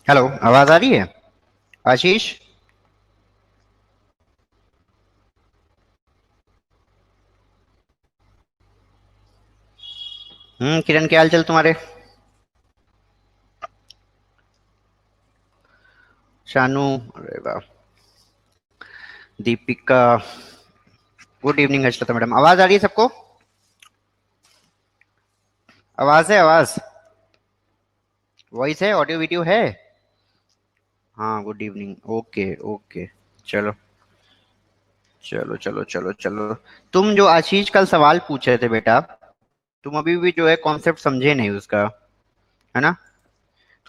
Hello, आवाज आ रही है? आशीष। किरण, क्या हाल चाल तुम्हारे? शानू। अरे वाह। Deepika. Good evening Harshlata madam, आवाज आ रही है सबको? आवाज है, आवाज। वॉइस है, ऑडियो वीडियो है। हाँ, गुड इवनिंग। Okay okay. चलो चलो चलो चलो चलो। तुम जो आशीष कल सवाल पूछ रहे थे बेटा, तुम अभी भी जो है कॉन्सेप्ट समझे नहीं उसका, है ना?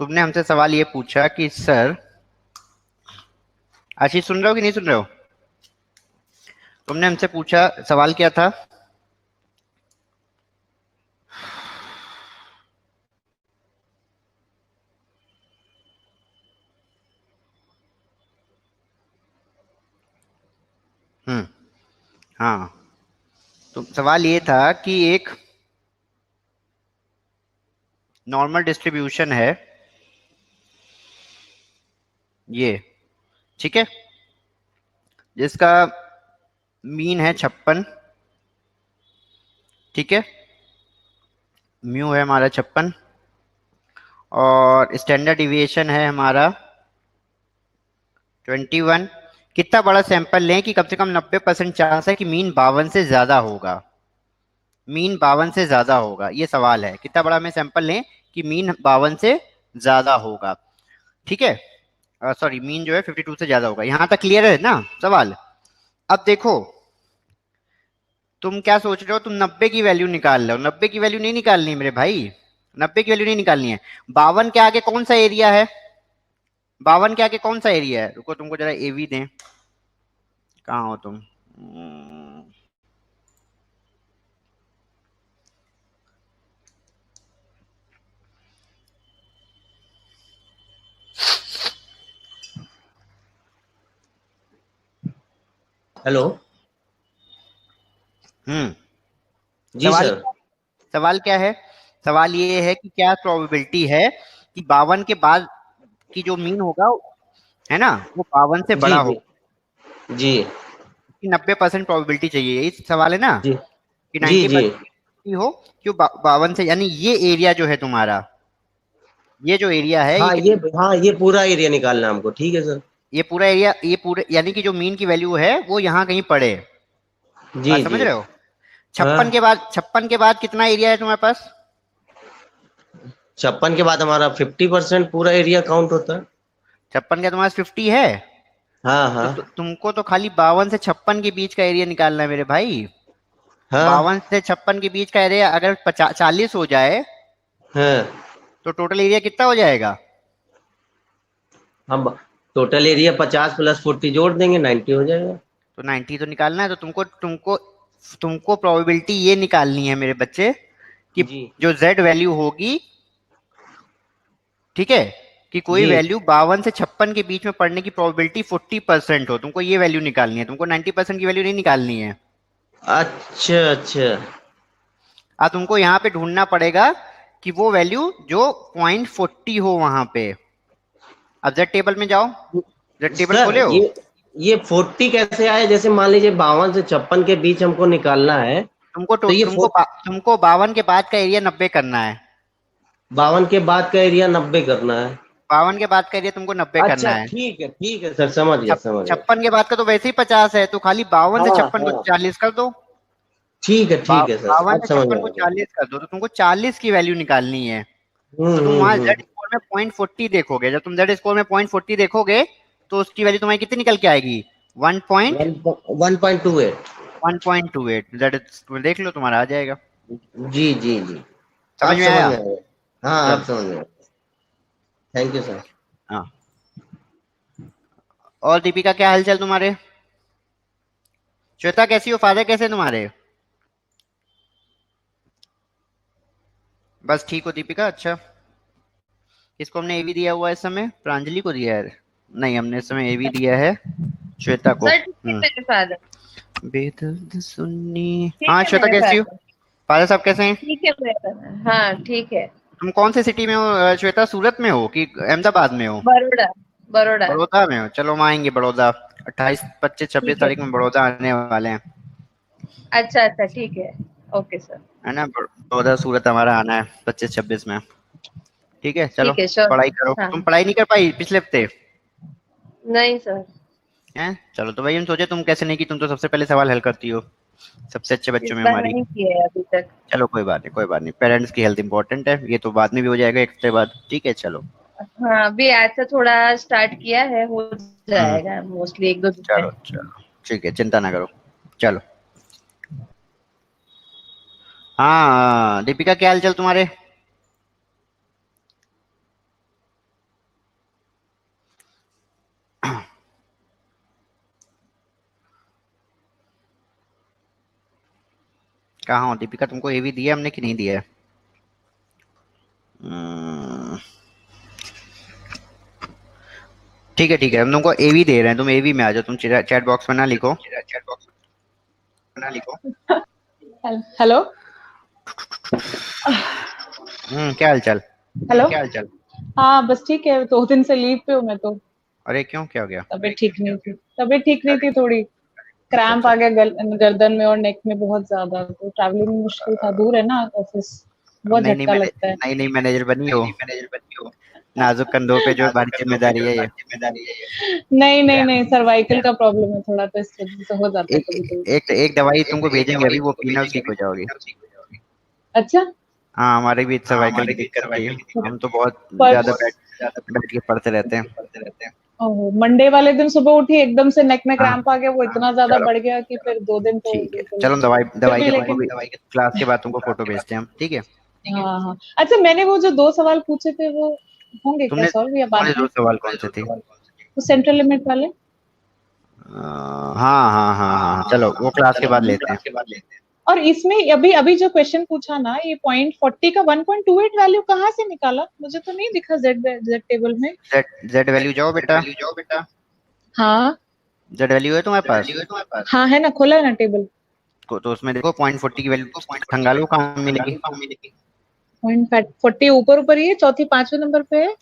तुमने हमसे सवाल ये पूछा कि सर, आशीष सुन रहे हो कि नहीं सुन रहे हो? तुमने हमसे पूछा, सवाल क्या था? हम्म। हाँ। तो सवाल ये था कि एक नॉर्मल डिस्ट्रीब्यूशन है ये, ठीक है, जिसका मीन है 56, ठीक है, म्यू है हमारा 56, और स्टैंडर्ड डिविएशन है हमारा 21। कितना बड़ा सैंपल लें कि कम से कम 90% चांस है कि मीन 52 से ज्यादा होगा? मीन 52 से ज्यादा होगा, ये सवाल है। कितना बड़ा हमें सैंपल लें कि मीन 52 से ज्यादा होगा? ठीक है। सॉरी, मीन जो है 52 से ज्यादा होगा। यहां तक क्लियर है ना सवाल? अब देखो, तुम क्या सोच रहे हो, तुम 90 की वैल्यू निकाल लो। 90 की वैल्यू नहीं निकालनी है मेरे भाई, 90 की वैल्यू नहीं निकालनी है। 52 के आगे कौन सा एरिया है? 52 के आगे कौन सा एरिया है? रुको, तुमको जरा एवी दें। कहाँ हो तुम? हेलो। हम्म। जी सवाल सर। सवाल क्या है? सवाल ये है कि क्या प्रोबेबिलिटी है कि 52 के बाद की जो मीन होगा, है ना, वो 52 से जी बड़ा जी हो? जी 90% प्रोबेबिलिटी चाहिए, यही सवाल है ना? जी कि जी जी। 90% हो कि 52 से, यानी ये एरिया जो है तुम्हारा, ये जो एरिया है ये हाँ ये पूरा एरिया निकालना है हमको, ठीक है सर। ये पूरा एरिया, ये पूरे यानी कि जो मीन की वैल्यू है वो यहाँ कहीं पड़े। जी बात समझ जी। रहे हो? हाँ, 56 के बाद कितना एरिया है तुम्हारे पास? 56 के बाद हमारा 50% पूरा एरिया काउंट होता है। 56 का तुम्हारे पास 50 है? हाँ तो हाँ तुमको तो खाली 52 से 56 के बीच का एरिया निकालना है मेरे भाई। हाँ 52 से 56 के बीच का एरिया अगर 40 हो जाए हाँ। तो टोटल एरिया कितना हो जाएगा? हम टोटल एरिया 50 प्लस 40 जोड़ देंगे, 90 हो जाएगा। तो 90 तो निकालना है, तो तुमको तुमको तुमको प्रोबेबिलिटी ये निकालनी है मेरे बच्चे कि जी जो z वैल्यू होगी, ठीक है, कि कोई जी। वैल्यू 52 से 56 के बीच में पड़ने की प्रोबेबिलिटी 40% हो। तुमको ये वैल्यू निकालनी है, तुमको 90% की वैल्यू नहीं निकालनी है। अच्छा अच्छा। अब तुमको यहाँ पे ढूंढना पड़ेगा कि वो वैल्यू जो .40 हो वहां पे। अब जेड टेबल में जाओ। जेड टेबल सर खोले हो? ये 40 कैसे आए? जैसे मान लीजिए 52 से 56 के बीच हमको निकालना है, तो ये तुमको 52 के बाद का एरिया 90 करना है। 52 के बाद का एरिया 90 करना है। 52 के बाद का एरिया तुमको 90 अच्छा करना है। ठीक है सर, समझ गया समझ गया। 56 के बाद का तो वैसे ही 50 है, तो खाली 52 से हाँ 56 को हाँ 40 कर दो। ठीक है सर, 52 अब से समझ 56 में को आ गया। 40 कर दो, तो तुमको 40 की वैल्यू निकालनी है। तो तुम वहां जेड हम्म। स्कोर में .40 देखोगे। जब तुम जेड स्कोर में .40 देखोगे तो उसकी वैल्यू तुम्हारी कितनी निकल के आएगी? 1 पॉइंट 1.28। 1.28। जेड देख लो, तुम्हारा आ जाएगा। जी जी जी। समझ आप में समझ आया? में आ गया। हाँ आप चलो। समझ में आ गया। Thank you sir. हाँ। और दीपिका, क्या हालचाल तुम्हारे? श्वेता कैसी हो? फादर कैसे हैं तुम्हारे? बस ठीक हो दीपिका? अच्छा। किसको हमने एवी दिया हुआ है इस समय? प्रांजलि को दिया है? नहीं, हमने इस समय एवी दिया है श्वेता को। सर ठीक है मेरे फादर। बेदर्द सुन्नी। ठीक हाँ है श्वेता, मेरे कैसी हो? फादर। फादर साहब कैसे हैं? ठीक है मेरे फादर, हाँ ठीक है। तुम कौन से सिटी में हो श्वेता, सूरत में हो कि अहमदाबाद में हो? बड़ौदा। बड़ौदा। बड़ौदा में हो, चलो हम आएंगे बड़ौदा। 28, 25, 26 ठीक है। तारीख में बड़ौदा आने वाले हैं। अच्छा अच्छा, ठीक है। Okay sir. है ना, बड़ौदा सूरत हमारा आना है 25, 26 में। ठीक है चलो। ठीक है, श्योर। पढ़ाई करो, हाँ। तुम पढ़ाई नहीं कर पाई पिछले हफ्ते? नहीं सर। हैं, चलो तो भाई हम सोचे तुम कैसे नहीं, कि तुम तो सबसे पहले सवाल हल करती हो, सबसे अच्छे बच्चों इस में बार हमारी। नहीं किया है अभी तक। चलो कोई बात नहीं, कोई बात नहीं, पेरेंट्स की हेल्थ इंपॉर्टेंट है, ये तो बाद में भी हो जाएगा एक हफ्ते बाद। ठीक है चलो। हाँ, अभी आज से थोड़ा स्टार्ट किया है, हो हम्म, जाएगा मोस्टली 1-2 दिन में। चलो चलो ठीक है, चिंता ना करो। चलो। हाँ दीपिका, क्या हाल चाल तुम्हारे? कहाँ हो दीपिका, तुमको एवी दिया हमने कि नहीं दिया है? हम्म, ठीक है, हम तुमको एवी दे रहे हैं, तुम एवी में आ जाओ, तुम चैट बॉक्स में ना लिखो। हेलो। क्या हाल चाल? हेलो। हाँ बस ठीक है, 2 दिन से लीव पे हूँ मैं तो। अरे क्यों, क्या हो गया? तबीयत ठीक नहीं थी थोड़ी। अच्छा क्रैम्प अच्छा। आ गया गर्दन में और नेक में बहुत ज्यादा, तो ट्रैवलिंग में मुश्किल था, दूर है ना ऑफिस, अब बहुत झटका लगता है। नई नई मैनेजर बनी हो, नाजुक कंधों पे जो भारी जिम्मेदारी है ये। नहीं नहीं नहीं, सर्वाइकल का प्रॉब्लम है थोड़ा, तो इस वजह से हो जाता है एक कभी कभी। एक दवाई तुमको भेजेंगे अभी, वो पीना, ठीक हो जाओगी। अच्छा। हाँ हमारे भी सर्वाइकल की दिक्कत थी, हम तो बहुत पर ज्यादा बैठ बैठ के पढ़ते रहते हैं। ओह, मंडे वाले दिन सुबह उठी एकदम से नेक में हाँ क्रैम्प आ गया, वो इतना ज्यादा चलो बढ़ गया कि फिर 2 दिन तो ठीक है, बिल्कुल। चलो हम दवाई फिर दवाई भी के तुमको लेकिन। भी क्लास के बाद तुमको फोटो भेजते हैं हम, ठीक है? हाँ हाँ। अच्छा, मैंने वो जो 2 सवाल पूछे थे वो होंगे क्या तुमने सॉल्व या तुम्हारे बाद दो में? सवाल कौन से थे? वो सेंट्रल लिमिट वाले। हाँ हाँ हाँ हाँ, चलो वो क्लास के बाद लेते हैं। और इसमें अभी अभी जो क्वेश्चन पूछा ना, ये .40 का 1.28 वैल्यू कहाँ से निकाला? मुझे तो नहीं दिखा जेड जेड टेबल में। जेड जेड वैल्यू जाओ बेटा, हाँ जेड वैल्यू है तुम्हारे पास? हाँ, है ना, खोला है ना टेबल। तो उसमें देखो .40 की वैल्यू खंगालो, कहाँ मिलेगी? .40 ऊपर ऊपर ही है, चौथी 5वें नंबर पे है।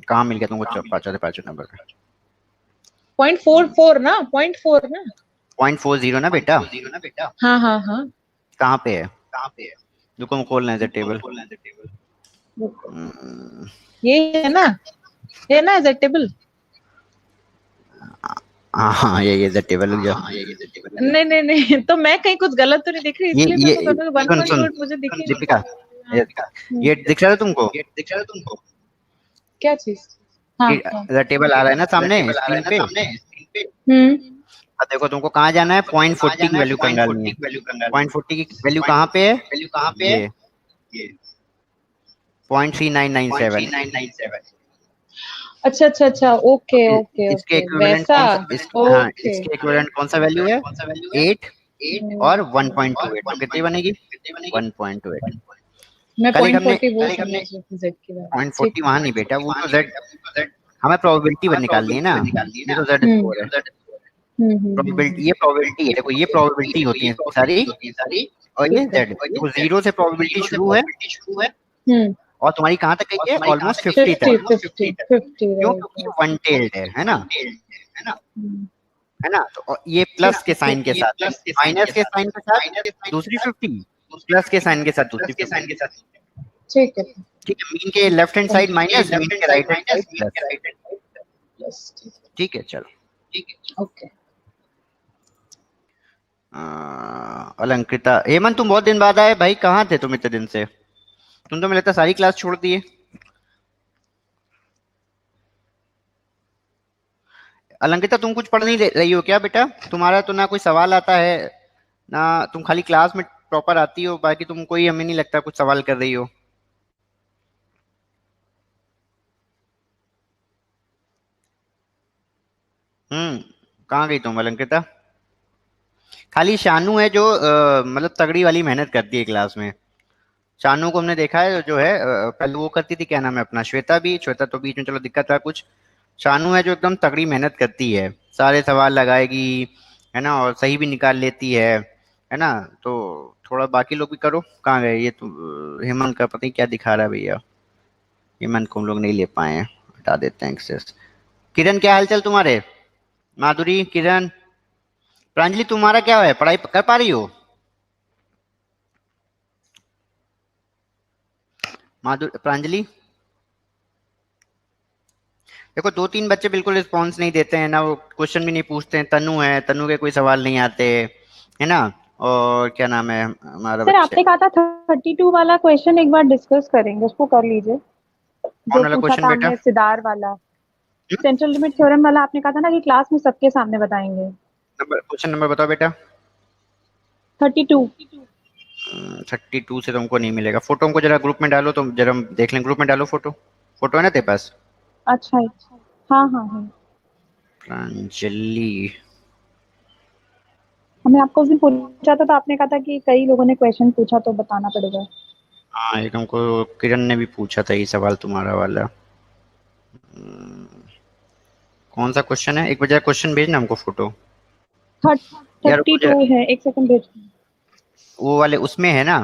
कहाँ मिल गया तुमको पांचवें नंबर पे? .44 ना, .4 ना। .40 ना बेटा? हाँ हाँ हाँ। कहाँ पे है? रुको हम खोल रहे हैं टेबल। ये है ना, ये ना जेड टेबल। हाँ हाँ ये टेबल, रुक जाओ। नहीं नहीं नहीं, तो मैं कहीं कुछ गलत तो नहीं दिख रही, इसलिए मैं तो कर रही हूँ, सुन सुन 1.2 मुझे दिख ही नहीं। दीपिका, ये, ये दिख रहा है तुमको? क्या चीज? हाँ हाँ। टेबल आ रहा है ना सामने स्क्रीन पे? अब देखो तुमको कहाँ जाना है, .40 की वैल्यू कंगालनी है। .40 की वैल्यू कहाँ पे है? ये 0.3997। अच्छा अच्छा अच्छा, ओके ओके इसके ओके, इक्विवेलेंट वैसा। कौन सा हाँ, ओके। इसके इक्विवेलेंट कौन सा वैल्यू है? 8 और 1.28, तो कितनी बनेगी? 1.28। मैं कल एक हमने .40 बोल समझ रही थी जेड की बात। पॉइंट ठीक। 40 वहां नहीं बेटा, वो तो जेड, हमें प्रोबेबिलिटी निकालनी है ना, ये तो जेड स्कोर है। प्रोबेबिलिटी, ये प्रोबेबिलिटी है, देखो ये प्रोबेबिलिटी होती है सारी, और ये ठीक है। जेड, देखो जीरो से प्रोबेबिलिटी शुरू है, हम्म। और तुम्हारी कहाँ तक गई है? ऑलमोस्ट 50 50 तक। 50 50, क्यों? राइट क्योंकि राइट। वन टेल्ड है ना? है ना, तो और ये प्लस के साइन के साथ है, माइनस के साइन के साथ दूसरी 50, प्लस के साइन के साथ दूसरी 50। ठीक है। ठीक है, मीन के left hand side minus, mean के right hand side plus. Plus, ठीक ठीक है चलो। है, ओके। अलंकृता, हेमंत तुम बहुत दिन बाद आए भाई, कहाँ थे तुम इतने दिन से? तुम तो मुझे लगता है सारी क्लास छोड़ दिए। अलंकृता तुम कुछ पढ़ नहीं रही हो क्या बेटा? तुम्हारा तो ना कोई सवाल आता है, ना तुम खाली क्लास में प्रॉपर आती हो, बाकी तुम कोई, हमें नहीं लगता कुछ सवाल कर रही हो। कहाँ गई तुम अलंकृता? खाली शानू है जो मतलब तगड़ी वाली मेहनत करती है क्लास में। शानू को हमने देखा है जो है, पहले वो करती थी, क्या नाम है अपना, श्वेता भी, श्वेता तो बीच में चलो दिक्कत था कुछ। शानू है जो एकदम तगड़ी मेहनत करती है, सारे सवाल लगाएगी, है ना, और सही भी निकाल लेती है। है ना। तो थोड़ा बाकी लोग भी करो। कहाँ गए ये तो, हेमंत का पता नहीं क्या दिखा रहा है भैया। हेमंत को हम लोग नहीं ले पाए हैं, हटा देते हैं एक्सेस। किरण क्या हालचाल तुम्हारे? माधुरी, किरण, प्रांजलि तुम्हारा क्या है, पढ़ाई कर पा रही हो? माधुरी, प्रांजलि। देखो 2-3 बच्चे बिल्कुल रिस्पॉन्स नहीं देते हैं ना, वो क्वेश्चन भी नहीं पूछते हैं। तनु है, तनु के कोई सवाल नहीं आते, है ना। और क्या नाम है हमारा सर बच्चे, आपने कहा था 32 वाला क्वेश्चन एक बार डिस्कस करेंगे, उसको कर लीजिए। कौन जो वाला पूछा क्वेश्चन था बेटा? हमने सिदार वाला, सेंट्रल लिमिट थ्योरम वाला, आपने कहा था ना कि क्लास में सबके सामने बताएंगे। क्वेश्चन नंबर बताओ बेटा। 32। 32 से तुमको नहीं मिलेगा। फोटो हमको जरा ग्रुप में डालो, तो जरा हम देख लें। ग्रुप में डालो फोटो। फोटो है ना तेरे पास? अच्छा है। हाँ हाँ हाँ, प्रांजलि। हमें आपको उस दिन पूछा था तो आपने कहा था कि कई लोगों ने क्वेश्चन पूछा तो बताना पड़ेगा। हाँ, एक हमको किरण ने भी पूछा था ये सवाल तुम्हारा वाला। कौन सा क्वेश्चन है? एक बजा क्वेश्चन भेजना हमको फोटो। यार रुको 32 जरा, है, एक सेकंड भेज। वो वाले उसमें है ना।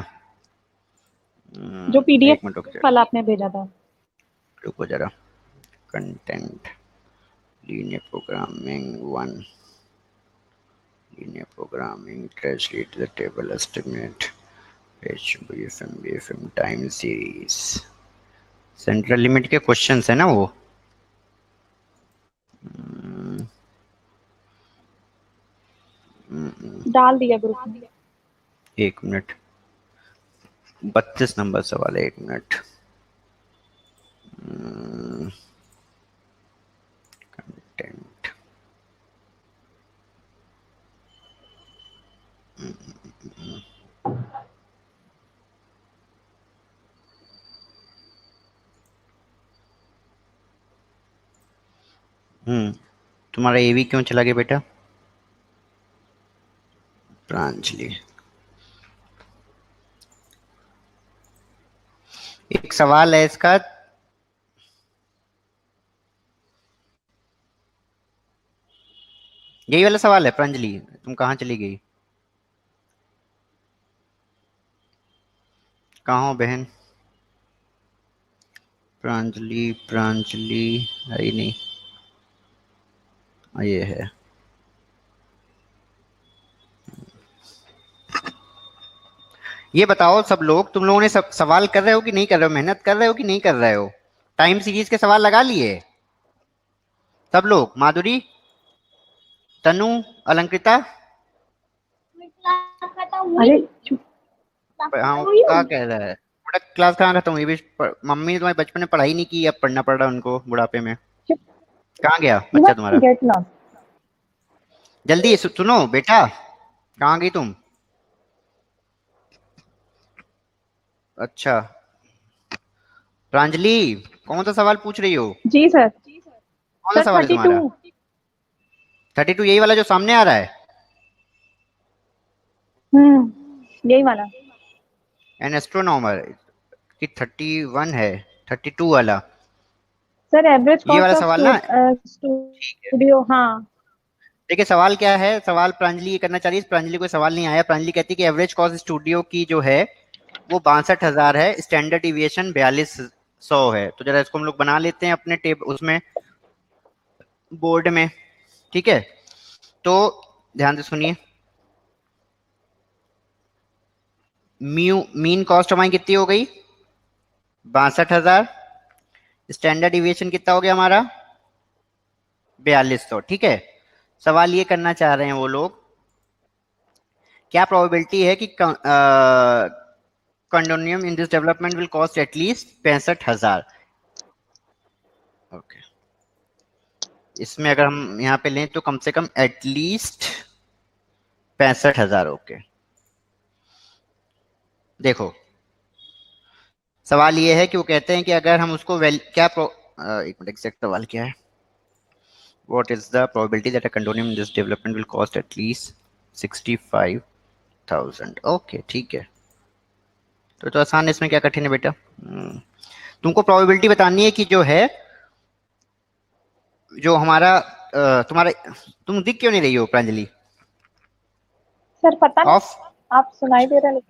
जो पीडीएफ एक मिनट रुक जरा, वाला आपने भेजा था। रुको जरा। Content, linear programming 1, linear programming, translate the table estimate, HBFM BFM time series. Central limit के क्वेश्चंस है ना वो। डाल दिया ग्रुप में। एक मिनट, 32 नंबर सवाल है, एक मिनट। कंटेंट, तुम्हारा एवी क्यों चला गया बेटा? प्रांजलि, एक सवाल है इसका। यही वाला सवाल है प्रांजलि, तुम कहाँ चली गई? कहाँ हो बहन? प्रांजलि, प्रांजलि आई नहीं। ये है। ये बताओ सब लोग, तुम लोगों ने सब सवाल कर रहे हो कि नहीं कर रहे हो? मेहनत कर रहे हो कि नहीं कर रहे हो? टाइम सीरीज के सवाल लगा लिए सब लोग? माधुरी, तनु, अलंकृता। अरे हाँ, वो क्या कह रहा है? बड़ा क्लास कहाँ खत्म हुई? मम्मी ने तुम्हारे बचपन में पढ़ाई नहीं की, अब पढ़ना पड़ रहा है उनको बुढ़ापे में। कहाँ गया बच्चा तुम्हारा? Get lost. जल्दी सुनो बेटा, कहाँ गई तुम? अच्छा, प्रांजलि, कौन सा सवाल पूछ रही हो? जी सर। कौन सा सर सवाल है 32। तुम्हारा? 32 यही वाला जो सामने आ रहा है? यही वाला। एन एस्ट्रोनॉमर की 31 है, 32 वाला। सर एवरेज ये वाला कॉस्ट ऑफ सवाल ना। ठीक है, स्टूडियो। हाँ देखिए सवाल क्या है। सवाल प्रांजलि ये करना चाह रही है। प्रांजलि को सवाल नहीं आया। प्रांजलि कहती है कि एवरेज कॉस्ट स्टूडियो की जो है वो 62,000 है, स्टैंडर्ड डिविएशन 4200 है। तो जरा इसको हम लोग बना लेते हैं अपने टेब उसमें, बोर्ड में। ठीक है, तो ध्यान से सुनिए। मीन कॉस्ट हमारी कितनी हो गई? 62,000। स्टैंडर्ड डिविएशन कितना हो गया हमारा? 4200। ठीक है, सवाल ये करना चाह रहे हैं वो लोग, क्या प्रोबेबिलिटी है कि condominium in this development will cost at least 65,000। Okay, इसमें अगर हम यहाँ पे लें तो कम से कम एटलीस्ट 65,000। ओके, देखो सवाल ये है कि वो कहते हैं कि अगर हम उसको एक मिनट, एग्जैक्ट सवाल क्या है? What is the probability that a condominium in this development will cost at least 65,000? Okay ठीक है, तो आसान है। इसमें क्या कठिन है बेटा? तुमको प्रोबेबिलिटी बतानी है कि जो है, जो हमारा तुम्हारा, तुम दिख क्यों नहीं रही हो प्रांजलि? सर पता नहीं। ऑफ आप सुनाई दे रहा है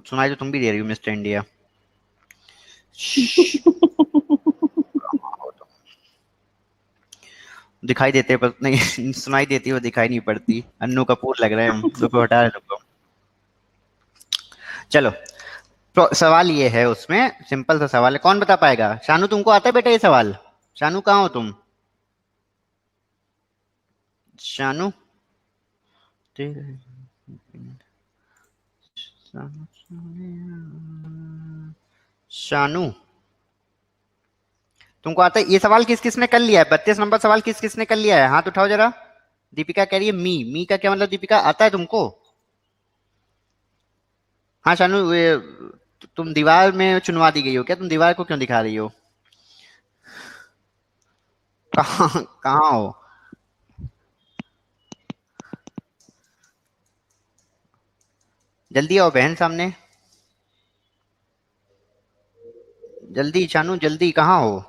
सुनाई तो तुम भी दे रही हो मिस्टर इंडिया। दिखाई देते पर नहीं सुनाई देती वो दिखाई नहीं पड़ती। अन्नू कपूर लग रहे हैं हम। रुको हटा रहे रुको। चलो तो सवाल ये है, उसमें सिंपल सा सवाल है, कौन बता पाएगा? शानू तुमको आता है बेटा ये सवाल? शानू कहाँ हो तुम? शानू शानू तुमको आता है ये सवाल? किस किसने कर लिया है? 32 नंबर सवाल किस किसने कर लिया है? हाथ उठाओ जरा। दीपिका कह रही है मी का क्या मतलब दीपिका आता है तुमको? हाँ शानू तुम दीवार में चुनवा दी गई हो क्या? तुम दीवार को क्यों दिखा रही हो? कहाँ कहाँ हो? जल्दी आओ बहन सामने, जल्दी शानू जल्दी, कहाँ हो?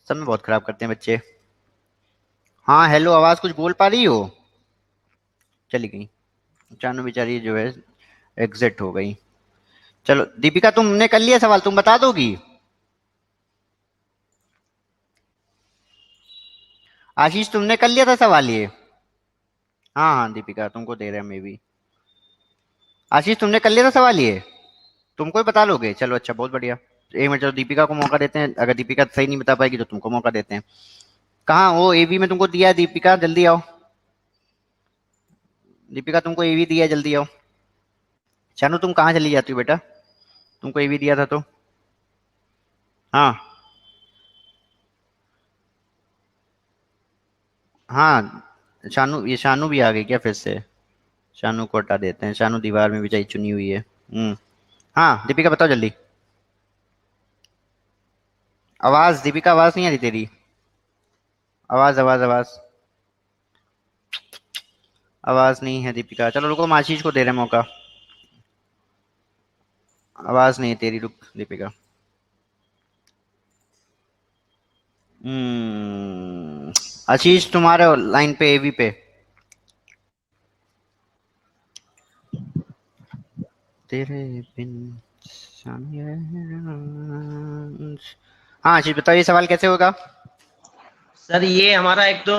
समय बहुत खराब करते हैं बच्चे। हाँ हेलो, आवाज कुछ बोल पा रही हो? चली गई शानू बेचारी जो है, एग्जिट हो गई। चलो दीपिका तुमने कर लिया सवाल, तुम बता दोगी? आशीष तुमने कर लिया था सवाल ये? हाँ हाँ दीपिका तुमको दे रहे हैं मे भी। आशीष तुमने कर लिया था सवाल ये? तुमको ही बता लोगे? चलो अच्छा बहुत बढ़िया। एक मिनट, चलो दीपिका को मौका देते हैं, अगर दीपिका सही नहीं बता पाएगी तो तुमको मौका देते हैं। कहाँ वो एवी में तुमको दिया है दीपिका, जल्दी आओ। दीपिका तुमको एवी दिया है, जल्दी आओ। शानू तुम कहाँ चली जाती हो बेटा? तुमको एवी दिया था तो। हाँ हाँ शानू, ये शानू भी आ गई क्या फिर से? शानू को हटा देते हैं, शानू दीवार में बेचारी चुनी हुई है। हाँ दीपिका बताओ जल्दी। आवाज दीपिका, आवाज नहीं आ रही तेरी। आवाज आवाज आवाज आवाज नहीं है दीपिका। चलो रुको, हम आशीष को दे रहे हैं मौका। आवाज नहीं है तेरी, रुक दीपिका। आशीष तुम्हारे लाइन पे एवी पे। तेरे बिन हाँ आशीष बताओ ये सवाल कैसे होगा? सर ये हमारा एक तो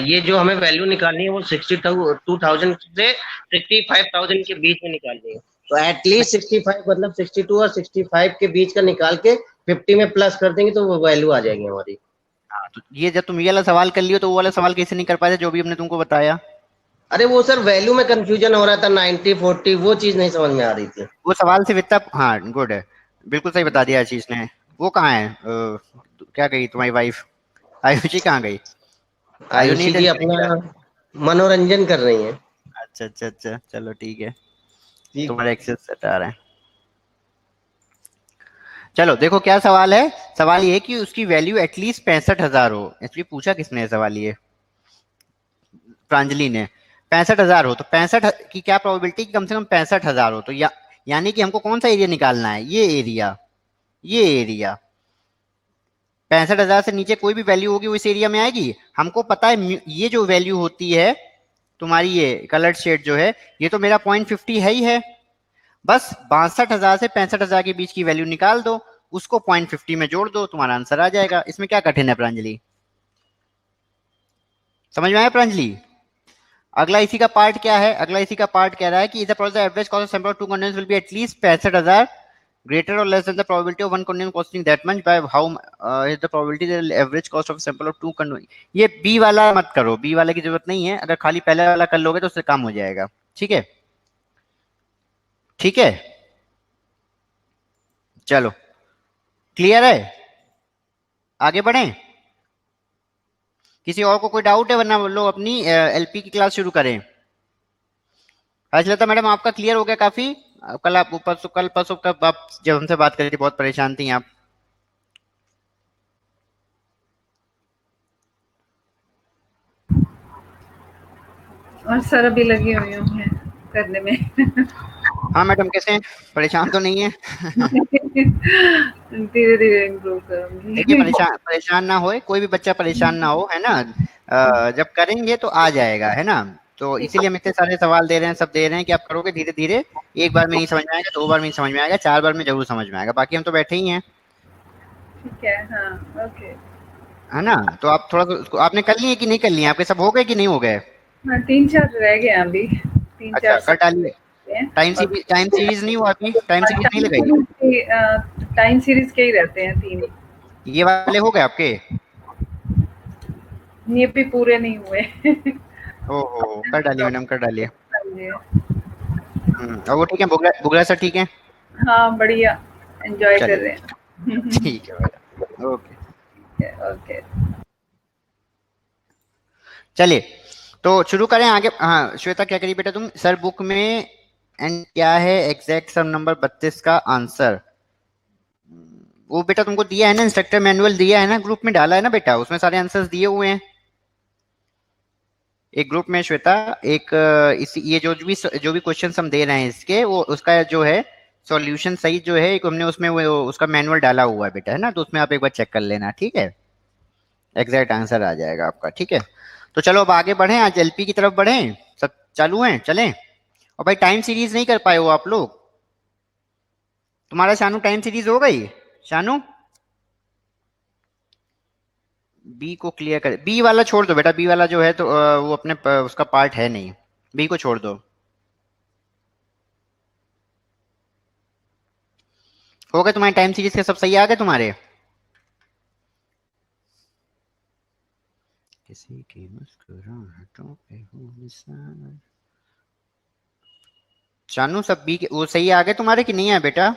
ये जो हमें वैल्यू निकालनी है वो 62,000 से 65,000 के बीच में निकालनी है। तो एटलीस्ट 65 मतलब 62 और 65 के बीच का निकाल के 50 में प्लस कर देंगे तो वो वैल्यू आ जाएगी हमारी। हाँ तो ये जब तुम ये वाला सवाल कर लियो तो वो वाला सवाल कैसे नहीं कर पाए जो भी हमने तुमको बताया? अरे वो सर वैल्यू में कंफ्यूजन हो रहा था, 90 40 वो चीज नहीं समझ में आ रही थी। वो सवाल से इतना, हाँ गुड है, बिल्कुल सही बता दिया आशीष ने। वो कहाँ है? क्या गई तुम्हारी वाइफ? आयुषी कहाँ गई? आयु आयुषी नहीं जी अपना मनोरंजन कर रही हैं। अच्छा अच्छा अच्छा चलो ठीक है, ठीक। तुम्हारे एक्सेस सेट आ रहा है। चलो देखो क्या सवाल है। सवाल ये है कि उसकी वैल्यू एटलीस्ट 65,000 हो। एक्चुअली पूछा किसने है सवाल ये? प्रांजलि ने। 65,000 हो तो 65 की क्या प्रोबेबिलिटी कि कम से कम 65,000 हो, तो यानी कि हमको कौन सा एरिया निकालना है? ये एरिया, ये एरिया 65,000 से नीचे कोई भी वैल्यू होगी वो इस एरिया में आएगी। हमको पता है ये जो वैल्यू होती है तुम्हारी, ये कलर्ड शेड जो है, ये तो मेरा 0.50 है ही है। बस 62,000 से 65,000 के बीच की वैल्यू निकाल दो, उसको 0.50 में जोड़ दो, तुम्हारा आंसर आ जाएगा। इसमें क्या कठिन है प्रांजलि? समझ में आया प्रांजलि? अगला इसी का पार्ट क्या है? अगला इसी का पार्ट कह रहा है कि average cost of sample of 2 containers will be at least 65,000 greater or less than the probability of one container costing that much by how is the probability that the average cost of sample of 2 container। ये B वाला मत करो, B वाले की जरूरत नहीं है, अगर खाली पहले वाला कर लोगे तो उससे काम हो जाएगा। ठीक है ठीक है, चलो क्लियर है, आगे बढ़ें। किसी और को कोई डाउट है? वरना लोग अपनी एलपी की क्लास शुरू करें। हर्षलता मैडम आपका क्लियर हो गया काफी? कल आप कल परसों कब आप जब हमसे बात करी थी बहुत परेशान थी आप। और सर अभी लगी हुई हूँ करने में। हाँ मैडम कैसे हैं? परेशान तो नहीं है? धीरे धीरे इम्प्रूव करूंगी। देखिए परेशान ना होए, कोई भी बच्चा परेशान ना हो, है ना? जब करेंगे तो आ जाएगा, है ना? तो इसीलिए हम इतने सारे सवाल दे रहे हैं, सब दे रहे हैं कि आप करोगे धीरे धीरे, एक बार में नहीं समझ में आएगा, 2 बार में नहीं समझ में आएगा, 4 बार में जरूर समझ में आएगा। बाकी हम तो बैठे ही हैं, ठीक है, हाँ, ओके। है ना। तो आप थोड़ा उसको आपने कर लिए कि नहीं कर लिए, आपके सब हो गए कि नहीं हो गए? हाँ, 3-4 रह गए हैं अभी, अच्छा 3-4 कर डालिए। हैं। टाइम सीरीज नहीं हुआ अभी, टाइम सीरीज नहीं लगाई? टाइम सीरीज के ही रहते हैं 3। ये वाले हो गए आपके? ये भी पूरे नहीं हुए। ओहो, कर डालिए मैडम, कर डालिए। हाँ, और वो ठीक है, बुगला बुगला सर ठीक है? बढ़िया, एंजॉय कर रहे चलिए हैं। ठीक है मैडम, ओके। ओके। चलिए तो शुरू करें आगे। हाँ श्वेता क्या करिए बेटा तुम, सर बुक में एंड क्या है एग्जैक्ट सम नंबर 32 का आंसर? वो बेटा तुमको दिया है ना, इंस्ट्रक्टर मैनुअल दिया है ना, ग्रुप में डाला है ना बेटा, उसमें सारे आंसर्स दिए हुए हैं एक ग्रुप में श्वेता। एक इसी ये जो भी क्वेश्चन हम दे रहे हैं इसके, वो उसका जो है सॉल्यूशन सही जो है, एक हमने उसमें वो उसका मैनुअल डाला हुआ है बेटा, है ना, तो उसमें आप एक बार चेक कर लेना, ठीक है, एग्जैक्ट आंसर आ जाएगा आपका, ठीक है। तो चलो अब आगे बढ़ें, आज एलपी की तरफ बढ़ें, सब चालू हैं, चलें। और भाई टाइम सीरीज नहीं कर पाए हो आप लोग, तुम्हारा शानू टाइम सीरीज हो गई? शानू बी को क्लियर कर, बी वाला छोड़ दो बेटा, बी वाला जो है तो वो अपने उसका पार्ट है नहीं, बी को छोड़ दो। हो गए तुम्हारे टाइम सीरीज के सब सही आ गए तुम्हारे? किसी की मुस्कुराहटों पे हो निशान। शानू सब बी के वो सही आ गए तुम्हारे कि नहीं है बेटा?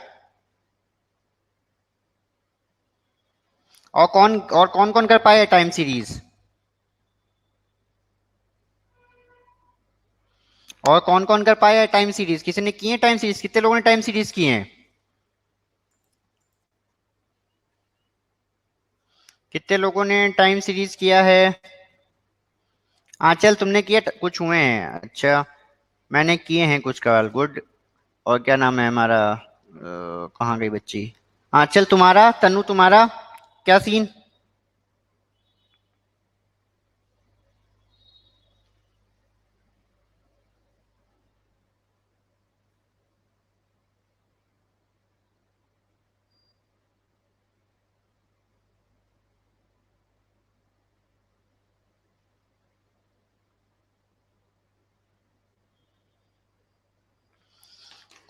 और कौन कौन कर पाए टाइम सीरीज? और कौन कौन कर पाया है टाइम सीरीज? किसी ने किए टाइम सीरीज? कितने लोगों ने टाइम सीरीज किए हैं? कितने लोगों ने टाइम सीरीज किया है? आंचल तुमने किया? कुछ हुए हैं, अच्छा मैंने किए हैं कुछ कल, गुड। और क्या नाम है हमारा, कहाँ गई बच्ची? आंचल तुम्हारा, तनु तुम्हारा क्या सीन?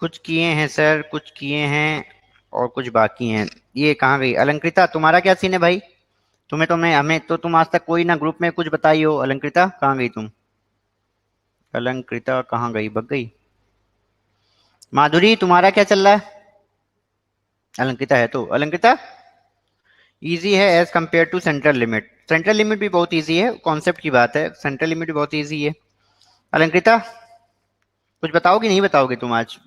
कुछ किए हैं सर, कुछ किए हैं और कुछ बाकी हैं। ये कहाँ गई अलंकृता, तुम्हारा क्या सीन है भाई? तुम्हें तो मैं हमें तो तुम आज तक कोई ना ग्रुप में कुछ बताई हो। अलंकृता कहाँ गई तुम? अलंकृता कहाँ गई, भग गई? माधुरी तुम्हारा क्या चल रहा है? अलंकृता है तो अलंकृता इजी है as compare to central limit. Central limit भी बहुत इजी है, कॉन्सेप्ट की बात है, सेंट्रल लिमिट भी बहुत इजी है। अलंकृता कुछ बताओगी नहीं बताओगे तुम आज?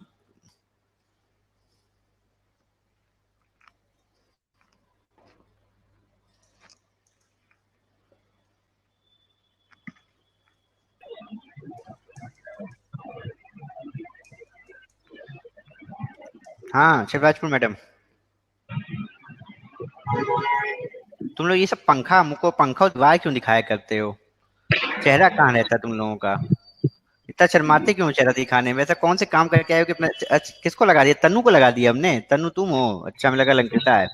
हाँ शिवराजपुर मैडम, तुम लोग ये सब पंखा मुझको पंखा वाय क्यों दिखाया करते हो? चेहरा कहाँ रहता है तुम लोगों का? इतना शर्माते क्यों चेहरा दिखाने में? ऐसा कौन से काम करके आए हो कि अपना किसको लगा दिया? तन्नू को लगा दिया हमने? तन्नू तुम हो? अच्छा हमें लगा अलंकृता है।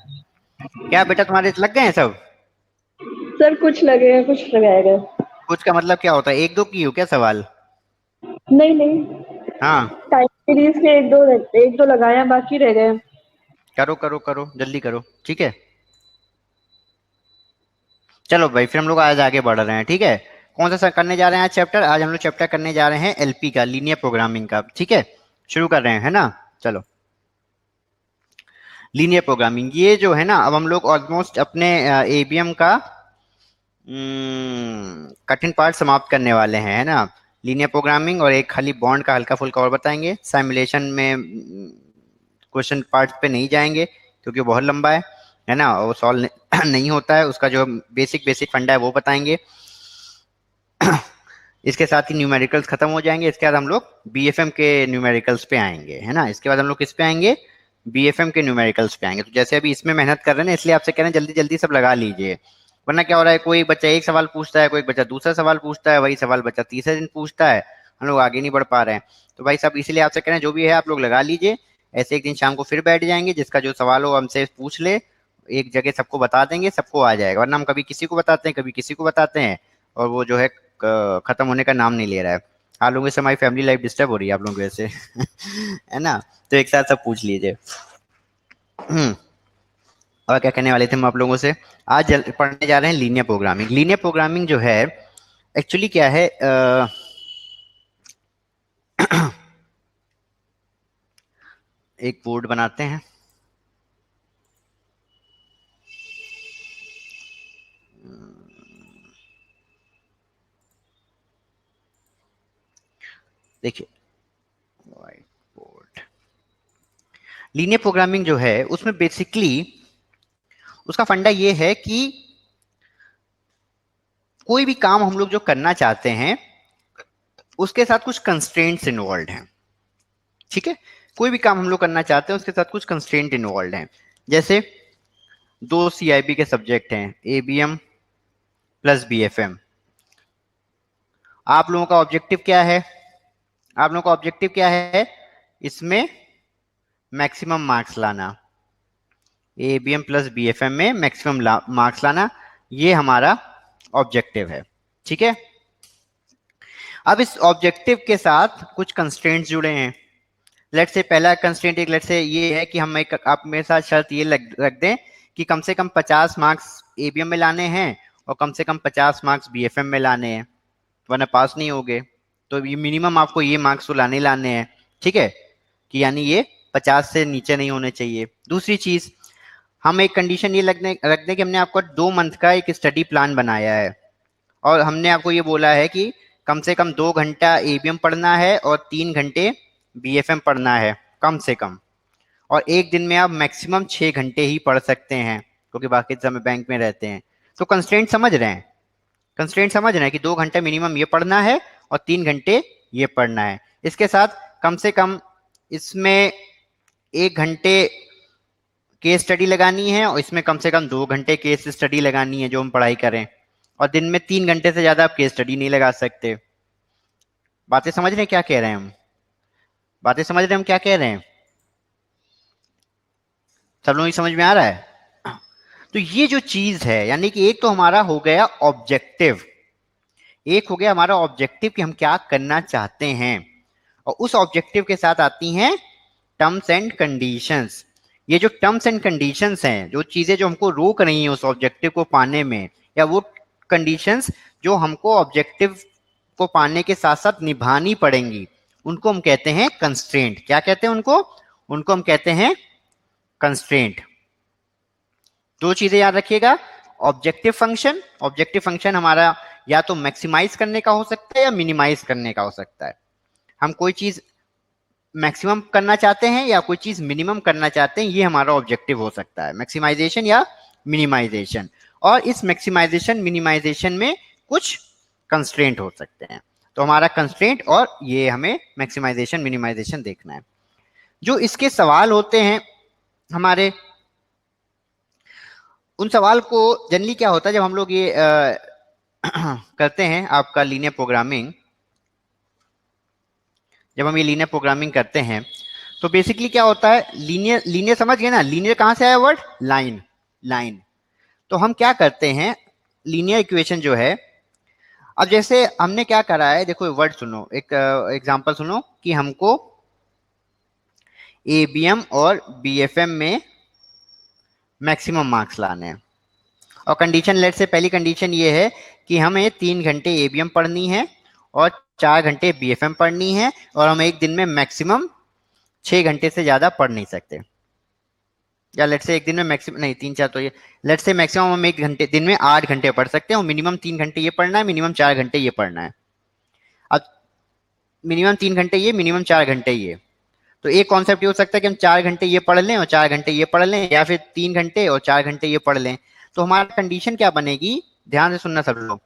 क्या बेटा तुम्हारे लग गए हैं सब? सर कुछ लगे हैं, कुछ लगाए गए। कुछ का मतलब क्या होता है? एक दो की हो क्या सवाल? नहीं नहीं, हाँ टाइम सीरीज के एक दो लगाए हैं, बाकी रह गए। करो करो करो जल्दी करो, ठीक है। चलो भाई फिर हम लोग आज आगे बढ़ रहे हैं, ठीक है। कौन सा करने जा रहे हैं आज चैप्टर? आज हम लोग चैप्टर करने जा रहे हैं एलपी का, लीनियर प्रोग्रामिंग का, ठीक है। शुरू कर रहे हैं, है ना। चलो लीनियर प्रोग्रामिंग, ये जो है ना, अब हम लोग ऑलमोस्ट अपने एबीएम का कठिन पार्ट समाप्त करने वाले हैं, है ना। लीनियर प्रोग्रामिंग और एक खाली बॉन्ड का हल्का फुल्का और बताएंगे। सिमुलेशन में क्वेश्चन पार्ट पे नहीं जाएंगे क्योंकि वो बहुत लंबा है ना, वो सॉल्व नहीं होता है, उसका जो बेसिक बेसिक फंडा है वो बताएंगे। इसके साथ ही न्यूमेरिकल्स खत्म हो जाएंगे। इसके बाद हम लोग बीएफएम के न्यूमेरिकल्स पे आएंगे, है ना। इसके बाद हम लोग किस पे आएंगे? बीएफएम के न्यूमेरिकल्स पे आएंगे। तो जैसे अभी इसमें मेहनत कर रहे हैं ना, इसलिए आपसे कह रहे हैं जल्दी जल्दी सब लगा लीजिए। वरना क्या हो रहा है, कोई बच्चा एक सवाल पूछता है, कोई बच्चा दूसरा सवाल पूछता है, वही सवाल बच्चा तीसरे दिन पूछता है, हम लोग आगे नहीं बढ़ पा रहे हैं। तो भाई साहब इसीलिए आपसे कह रहे हैं जो भी है आप लोग लगा लीजिए, ऐसे एक दिन शाम को फिर बैठ जाएंगे, जिसका जो सवाल हो हमसे पूछ ले, एक जगह सबको बता देंगे, सबको आ जाएगा। वरना हम कभी किसी को बताते हैं, कभी किसी को बताते हैं, और वो जो है खत्म होने का नाम नहीं ले रहा है। आप लोगों से हमारी फैमिली लाइफ डिस्टर्ब हो रही है आप लोगों से है ना, तो एक साथ सब पूछ लीजिए। और क्या कहने वाले थे हम आप लोगों से, आज पढ़ने जा रहे हैं लीनियर प्रोग्रामिंग। लीनियर प्रोग्रामिंग जो है एक्चुअली क्या है, एक बोर्ड बनाते हैं, देखिए व्हाइट बोर्ड। लीनियर प्रोग्रामिंग जो है उसमें बेसिकली उसका फंडा ये है कि कोई भी काम हम लोग जो करना चाहते हैं उसके साथ कुछ कंस्ट्रेंट्स इन्वॉल्व हैं, ठीक है। कोई भी काम हम लोग करना चाहते हैं उसके साथ कुछ कंस्ट्रेंट इन्वॉल्व हैं। जैसे दो सीआईबी के सब्जेक्ट हैं, एबीएम प्लस बीएफएम। आप लोगों का ऑब्जेक्टिव क्या है, आप लोगों का ऑब्जेक्टिव क्या है, इसमें मैक्सिमम मार्क्स लाना, एबीएम प्लस बीएफएम में मैक्सिमम मार्क्स लाना, ये हमारा ऑब्जेक्टिव है, ठीक है। अब इस ऑब्जेक्टिव के साथ कुछ कंस्ट्रेंट्स जुड़े हैं। लेट से पहला कंस्ट्रेंट एक लेट से ये है कि हम एक, आप मेरे साथ शर्त ये रख दें कि कम से कम 50 मार्क्स एबीएम में लाने हैं और कम से कम 50 मार्क्स बीएफएम में लाने हैं, वरना पास नहीं होगे। तो ये मिनिमम आपको ये मार्क्स तो लाने लाने हैं, ठीक है, कि यानी ये 50 से नीचे नहीं होने चाहिए। दूसरी चीज, हम एक कंडीशन ये रख दें कि हमने आपको 2 मंथ का एक स्टडी प्लान बनाया है और हमने आपको ये बोला है कि कम से कम 2 घंटा एबीएम पढ़ना है और 3 घंटे बीएफएम पढ़ना है कम से कम, और एक दिन में आप मैक्सिमम 6 घंटे ही पढ़ सकते हैं क्योंकि बाकी समय बैंक में रहते हैं। तो कंस्ट्रेंट समझ रहे हैं, कंस्ट्रेंट समझ रहे हैं कि 2 घंटे मिनिमम ये पढ़ना है और 3 घंटे ये पढ़ना है। इसके साथ कम से कम इसमें 1 घंटे केस स्टडी लगानी है और इसमें कम से कम 2 घंटे केस स्टडी लगानी है जो हम पढ़ाई करें, और दिन में 3 घंटे से ज्यादा आप केस स्टडी नहीं लगा सकते। बातें समझ रहे हैं क्या कह रहे हैं हम, बातें समझ रहे हैं हम क्या कह रहे हैं, सब लोगों की समझ में आ रहा है। तो ये जो चीज है, यानी कि एक तो हमारा हो गया ऑब्जेक्टिव, एक हो गया हमारा ऑब्जेक्टिव कि हम क्या करना चाहते हैं, और उस ऑब्जेक्टिव के साथ आती हैं टर्म्स एंड कंडीशंस। ये जो टर्म्स एंड कंडीशंस हैं, जो चीजें जो हमको रोक रही हैं उस ऑब्जेक्टिव को पाने में, या वो कंडीशंस जो हमको ऑब्जेक्टिव को पाने के साथ साथ निभानी पड़ेंगी, उनको हम कहते हैं कंस्ट्रेंट। क्या कहते हैं उनको, उनको हम कहते हैं कंस्ट्रेंट। दो चीजें याद रखिएगा, ऑब्जेक्टिव फंक्शन हमारा या तो मैक्सिमाइज करने का हो सकता है या मिनिमाइज करने का हो सकता है। हम कोई चीज मैक्सिमम करना चाहते हैं या कोई चीज मिनिमम करना चाहते हैं, ये हमारा ऑब्जेक्टिव हो सकता है, मैक्सिमाइजेशन या मिनिमाइजेशन। और इस मैक्सिमाइजेशन मिनिमाइजेशन में कुछ कंस्ट्रेंट हो सकते हैं। तो हमारा कंस्ट्रेंट और ये हमें मैक्सिमाइजेशन मिनिमाइजेशन देखना है। जो इसके सवाल होते हैं हमारे, उन सवाल को जनरली क्या होता है जब हम लोग ये करते हैं आपका लीनियर प्रोग्रामिंग, जब हम ये लीनियर प्रोग्रामिंग करते हैं तो बेसिकली क्या होता है, लीनियर समझ गए ना, लीनियर कहाँ से आया वर्ड, लाइन। तो हम क्या करते हैं, लीनियर इक्वेशन जो है, अब जैसे हमने क्या करा है, देखो वर्ड सुनो, एक एग्जांपल सुनो कि हमको एबीएम और बीएफएम में मैक्सिमम मार्क्स लाने हैं, और कंडीशन लेट से पहली कंडीशन ये है कि हमें 3 घंटे एबीएम पढ़नी है और 4 घंटे बीएफएम पढ़नी है, और हम एक दिन में मैक्सिमम 6 घंटे से ज्यादा पढ़ नहीं सकते, या लेट से एक दिन में मैक्सिमम नहीं 3-4, तो ये लेट से मैक्सिमम हम एक घंटे दिन में 8 घंटे पढ़ सकते हैं, और मिनिमम 3 घंटे ये पढ़ना है, मिनिमम 4 घंटे ये पढ़ना है। अब मिनिमम 3 घंटे ये, मिनिमम 4 घंटे ये, तो एक कॉन्सेप्ट ये हो सकता है कि हम 4 घंटे ये पढ़ लें और 4 घंटे ये पढ़ लें, या फिर 3 घंटे और 4 घंटे ये पढ़ लें। तो हमारा कंडीशन क्या बनेगी, ध्यान से सुनना सब लोग,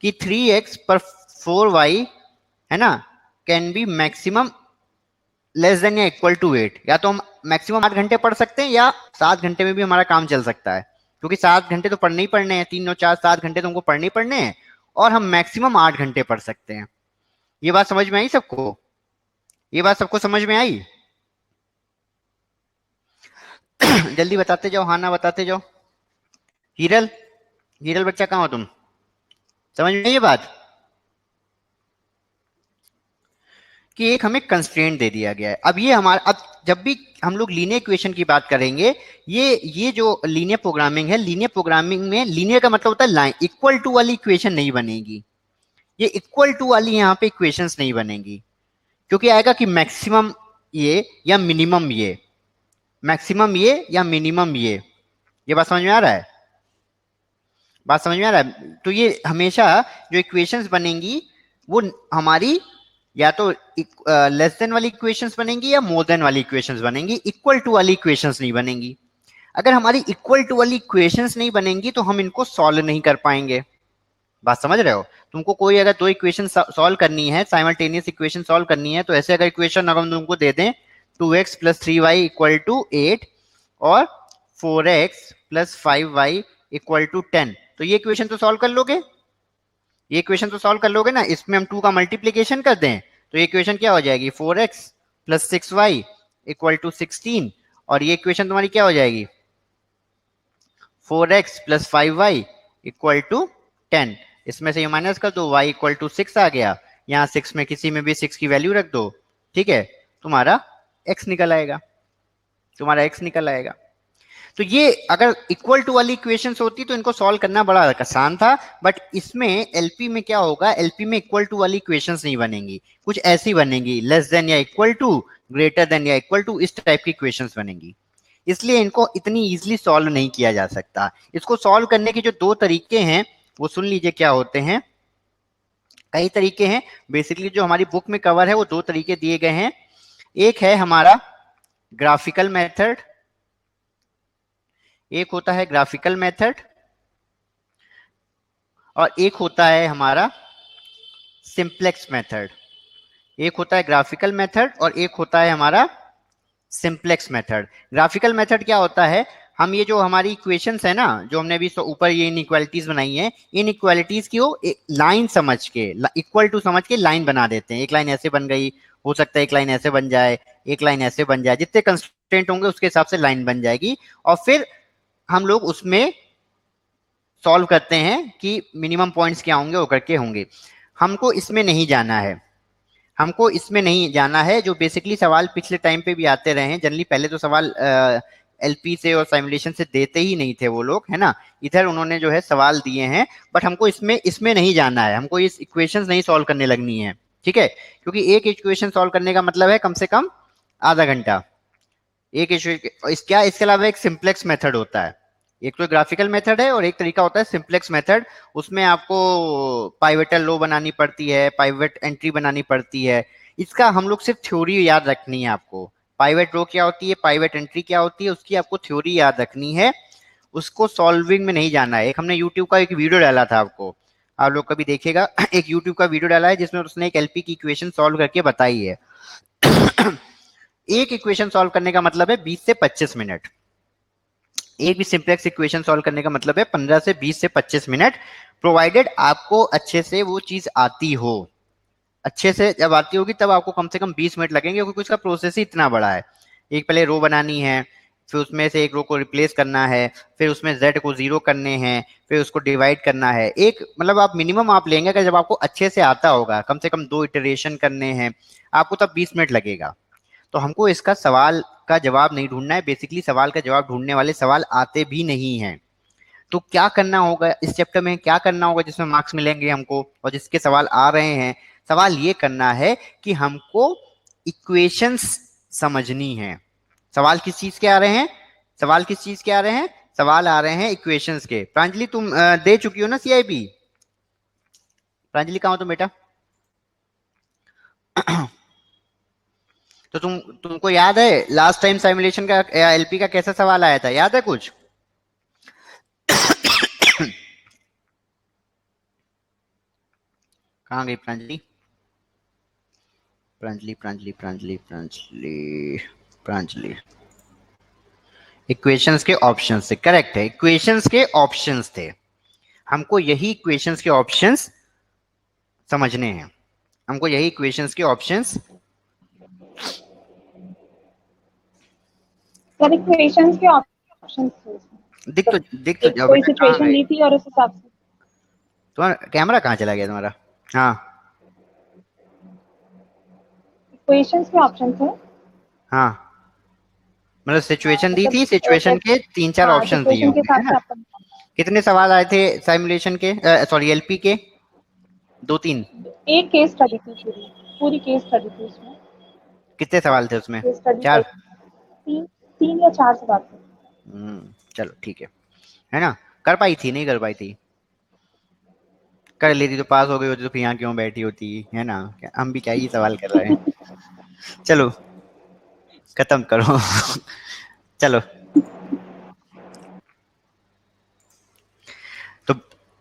कि 3x पर 4y है ना, can be maximum less than या इक्वल टू 8। या तो हम मैक्सिमम 8 घंटे पढ़ सकते हैं या 7 घंटे में भी हमारा काम चल सकता है, क्योंकि 7 घंटे तो पढ़ने ही पढ़ने हैं, 3 और 4 7 घंटे तो हमको पढ़ने ही पढ़ने हैं, और हम मैक्सिमम 8 घंटे पढ़ सकते हैं। ये बात समझ में आई सबको? ये बात सबको समझ में आई? जल्दी बताते जाओ, हाँ ना बताते जाओ। हीरल, हीरल बच्चा कहाँ हो तुम? समझ में आई ये बात कि एक हमें कंस्ट्रेंट दे दिया गया है। अब ये हमारा, अब जब भी हम लोग लीनियर इक्वेशन की बात करेंगे, ये जो लीनियर प्रोग्रामिंग है, लीनियर प्रोग्रामिंग में लीनियर का मतलब होता है लाइन, इक्वल टू वाली इक्वेशन नहीं बनेगी। ये इक्वल टू वाली यहाँ पे इक्वेशंस नहीं बनेंगी, क्योंकि आएगा कि मैक्सिमम ये या मिनिमम ये, मैक्सिमम ये या मिनिमम ये बात समझ में आ रहा है? बात समझ में आ रहा है? तो ये हमेशा जो इक्वेशंस बनेंगी वो हमारी या तो लेस देन वाली इक्वेशंस बनेंगी या मोर देन वाली इक्वेशंस बनेंगी, इक्वल टू वाली इक्वेशंस नहीं बनेंगी। अगर हमारी इक्वल टू वाली इक्वेशंस नहीं बनेंगी तो हम इनको सॉल्व नहीं कर पाएंगे। बात समझ रहे हो? तुमको कोई अगर दो इक्वेशन सॉल्व करनी है, साइमल्टेनियस इक्वेशन सॉल्व करनी है, तो ऐसे अगर इक्वेशन अगर हम तुमको दे दें 2x + 3y = 8 और 4x + 5y = 10, तो ये इक्वेशन तो सॉल्व कर लोगे? ये इक्वेशन तो सॉल्व कर लोगे ना? इसमें हम 2 का मल्टीप्लीकेशन कर दें तो ये इक्वेशन क्या हो जाएगी? 4x + 6y = 16, और ये इक्वेशन तुम्हारी क्या हो जाएगी? 4x + 5y = 10। इसमें से ये माइनस कर दो, y = 6 आ गया, यहाँ 6 में किसी में भी 6 की वैल्यू रख दो, ठीक है, तुम्हारा x निकल आएगा, तुम्हारा x निकल आएगा। तो ये अगर इक्वल टू वाली इक्वेशंस होती तो इनको सॉल्व करना बड़ा आसान था, बट इसमें एलपी में क्या होगा, एलपी में इक्वल टू वाली इक्वेशंस नहीं बनेंगी, कुछ ऐसी बनेंगी, लेस देन या इक्वल टू, ग्रेटर देन या इक्वल टू, इस टाइप की इक्वेशंस बनेंगी। इसलिए इनको इतनी इजीली सॉल्व नहीं किया जा सकता। इसको सॉल्व करने के जो 2 तरीके हैं वो सुन लीजिए क्या होते हैं। कई तरीके हैं, बेसिकली जो हमारी बुक में कवर है वो 2 तरीके दिए गए हैं। एक है हमारा ग्राफिकल मेथड, एक होता है ग्राफिकल मेथड, और एक होता है हमारा सिंप्लेक्स मेथड। एक होता है ग्राफिकल मेथड और एक होता है हमारा सिंप्लेक्स मेथड। ग्राफिकल मेथड क्या होता है, हम ये जो हमारी इक्वेशंस है ना, जो हमने अभी ऊपर ये इनइक्वालिटीज बनाई है, इन इक्वालिटीज की वो लाइन समझ के, इक्वल टू समझ के लाइन बना देते हैं। एक लाइन ऐसे बन गई, हो सकता है एक लाइन ऐसे बन जाए, एक लाइन ऐसे बन जाए, जितने कंस्ट्रेंट होंगे उसके हिसाब से लाइन बन जाएगी, और फिर हम लोग उसमें सॉल्व करते हैं कि मिनिमम पॉइंट्स क्या होंगे, वो करके होंगे। हमको इसमें नहीं जाना है, हमको इसमें नहीं जाना है। जो बेसिकली सवाल पिछले टाइम पे भी आते रहे हैं, जनरली पहले तो सवाल एलपी से और सिमुलेशन से देते ही नहीं थे वो लोग, है ना, इधर उन्होंने जो है सवाल दिए हैं, बट हमको इसमें नहीं जाना है, हमको इस इक्वेशंस नहीं सॉल्व करने लगनी है, ठीक है, क्योंकि एक इक्वेशन सॉल्व करने का मतलब है कम से कम आधा घंटा। एक इसके अलावा एक सिंप्लेक्स मेथड होता है, एक तो ग्राफिकल मेथड है और एक तरीका होता है सिंप्लेक्स मेथड। उसमें आपको पाइवेटल लो बनानी पड़ती है, पाइवेट एंट्री बनानी पड़ती है। इसका हम लोग सिर्फ थ्योरी याद रखनी है आपको, पाइवेट रो क्या होती है, पाइवेट एंट्री क्या होती है, उसकी आपको थ्योरी याद रखनी है, उसको सॉल्विंग में नहीं जाना है। एक हमने यूट्यूब का एक वीडियो डाला था, आपको आप लोग कभी देखिएगा, एक यूट्यूब का वीडियो डाला है जिसमें उसने एक एलपी की इक्वेशन सॉल्व करके बताई है। एक इक्वेशन सॉल्व करने का मतलब है 20 से 25 मिनट, एक भी सिंप्लेक्स इक्वेशन सॉल्व करने का मतलब है 15 से 20 से 25 मिनट, प्रोवाइडेड आपको अच्छे से वो चीज आती हो। अच्छे से जब आती होगी तब आपको कम से कम 20 मिनट लगेंगे, क्योंकि उसका प्रोसेस ही इतना बड़ा है। एक पहले रो बनानी है, फिर उसमें से एक रो को रिप्लेस करना है, फिर उसमें z को 0 करने हैं, फिर उसको डिवाइड करना है। एक मतलब आप मिनिमम आप लेंगे, अगर जब आपको अच्छे से आता होगा, कम से कम 2 इटरेशन करने हैं आपको, तब 20 मिनट लगेगा। तो हमको इसका सवाल का जवाब नहीं ढूंढना है, बेसिकली सवाल का जवाब ढूंढने वाले सवाल आते भी नहीं हैं। तो क्या करना होगा इस चैप्टर में, क्या करना होगा जिसमें मार्क्स मिलेंगे हमको और जिसके सवाल आ रहे हैं, सवाल ये करना है कि हमको इक्वेशंस समझनी है। सवाल किस चीज के आ रहे हैं, सवाल किस चीज के आ रहे हैं, सवाल आ रहे हैं इक्वेशंस के। प्रांजलि तुम दे चुकी हो ना सीआईबी? प्रांजलि कहाँ हो तुम बेटा? तो तुमको याद है लास्ट टाइम सिमुलेशन का एलपी का कैसा सवाल आया था, याद है कुछ? कहाँ गई प्रांजलि? प्रांजलि प्रांजलि प्रांजलि प्रांजलि प्रांजलि इक्वेशंस के ऑप्शंस थे, करेक्ट है, इक्वेशंस के ऑप्शंस थे। हमको यही इक्वेशंस के ऑप्शंस समझने हैं, हमको यही इक्वेशंस के ऑप्शंस। सर इक्वेशंस के ऑप्शंस थे इसमें। दिख तो एक जाओ कोई बेटा, कहाँ सिचुएशन गए? दी थी और उस हिसाब से तुम्हारा कैमरा कहाँ चला गया तुम्हारा? हाँ इक्वेशंस के ऑप्शन थे। हाँ, मतलब सिचुएशन दी मतलब थी, सिचुएशन के 3-4 हाँ ऑप्शंस दिए सिचुएशन के होंगे, हिसाब है से ना? आपका कितने सवाल आए थे साइमुलेशन के, सॉरी एलपी के? 2-3? एक केस स्टडी थी, पूरी पूरी केस स्टडी थी उसमें। कितने सवाल थे उसमें? Case study 4? टाइप तीन तीन या चार सवाल थे। चलो ठीक है ना? कर पाई थी, नहीं कर पाई थी? कर लेती तो पास हो गई होती, तो फिर यहाँ क्यों बैठी होती, है ना? हम भी क्या ही सवाल कर रहे हैं। चलो खत्म करो। चलो, तो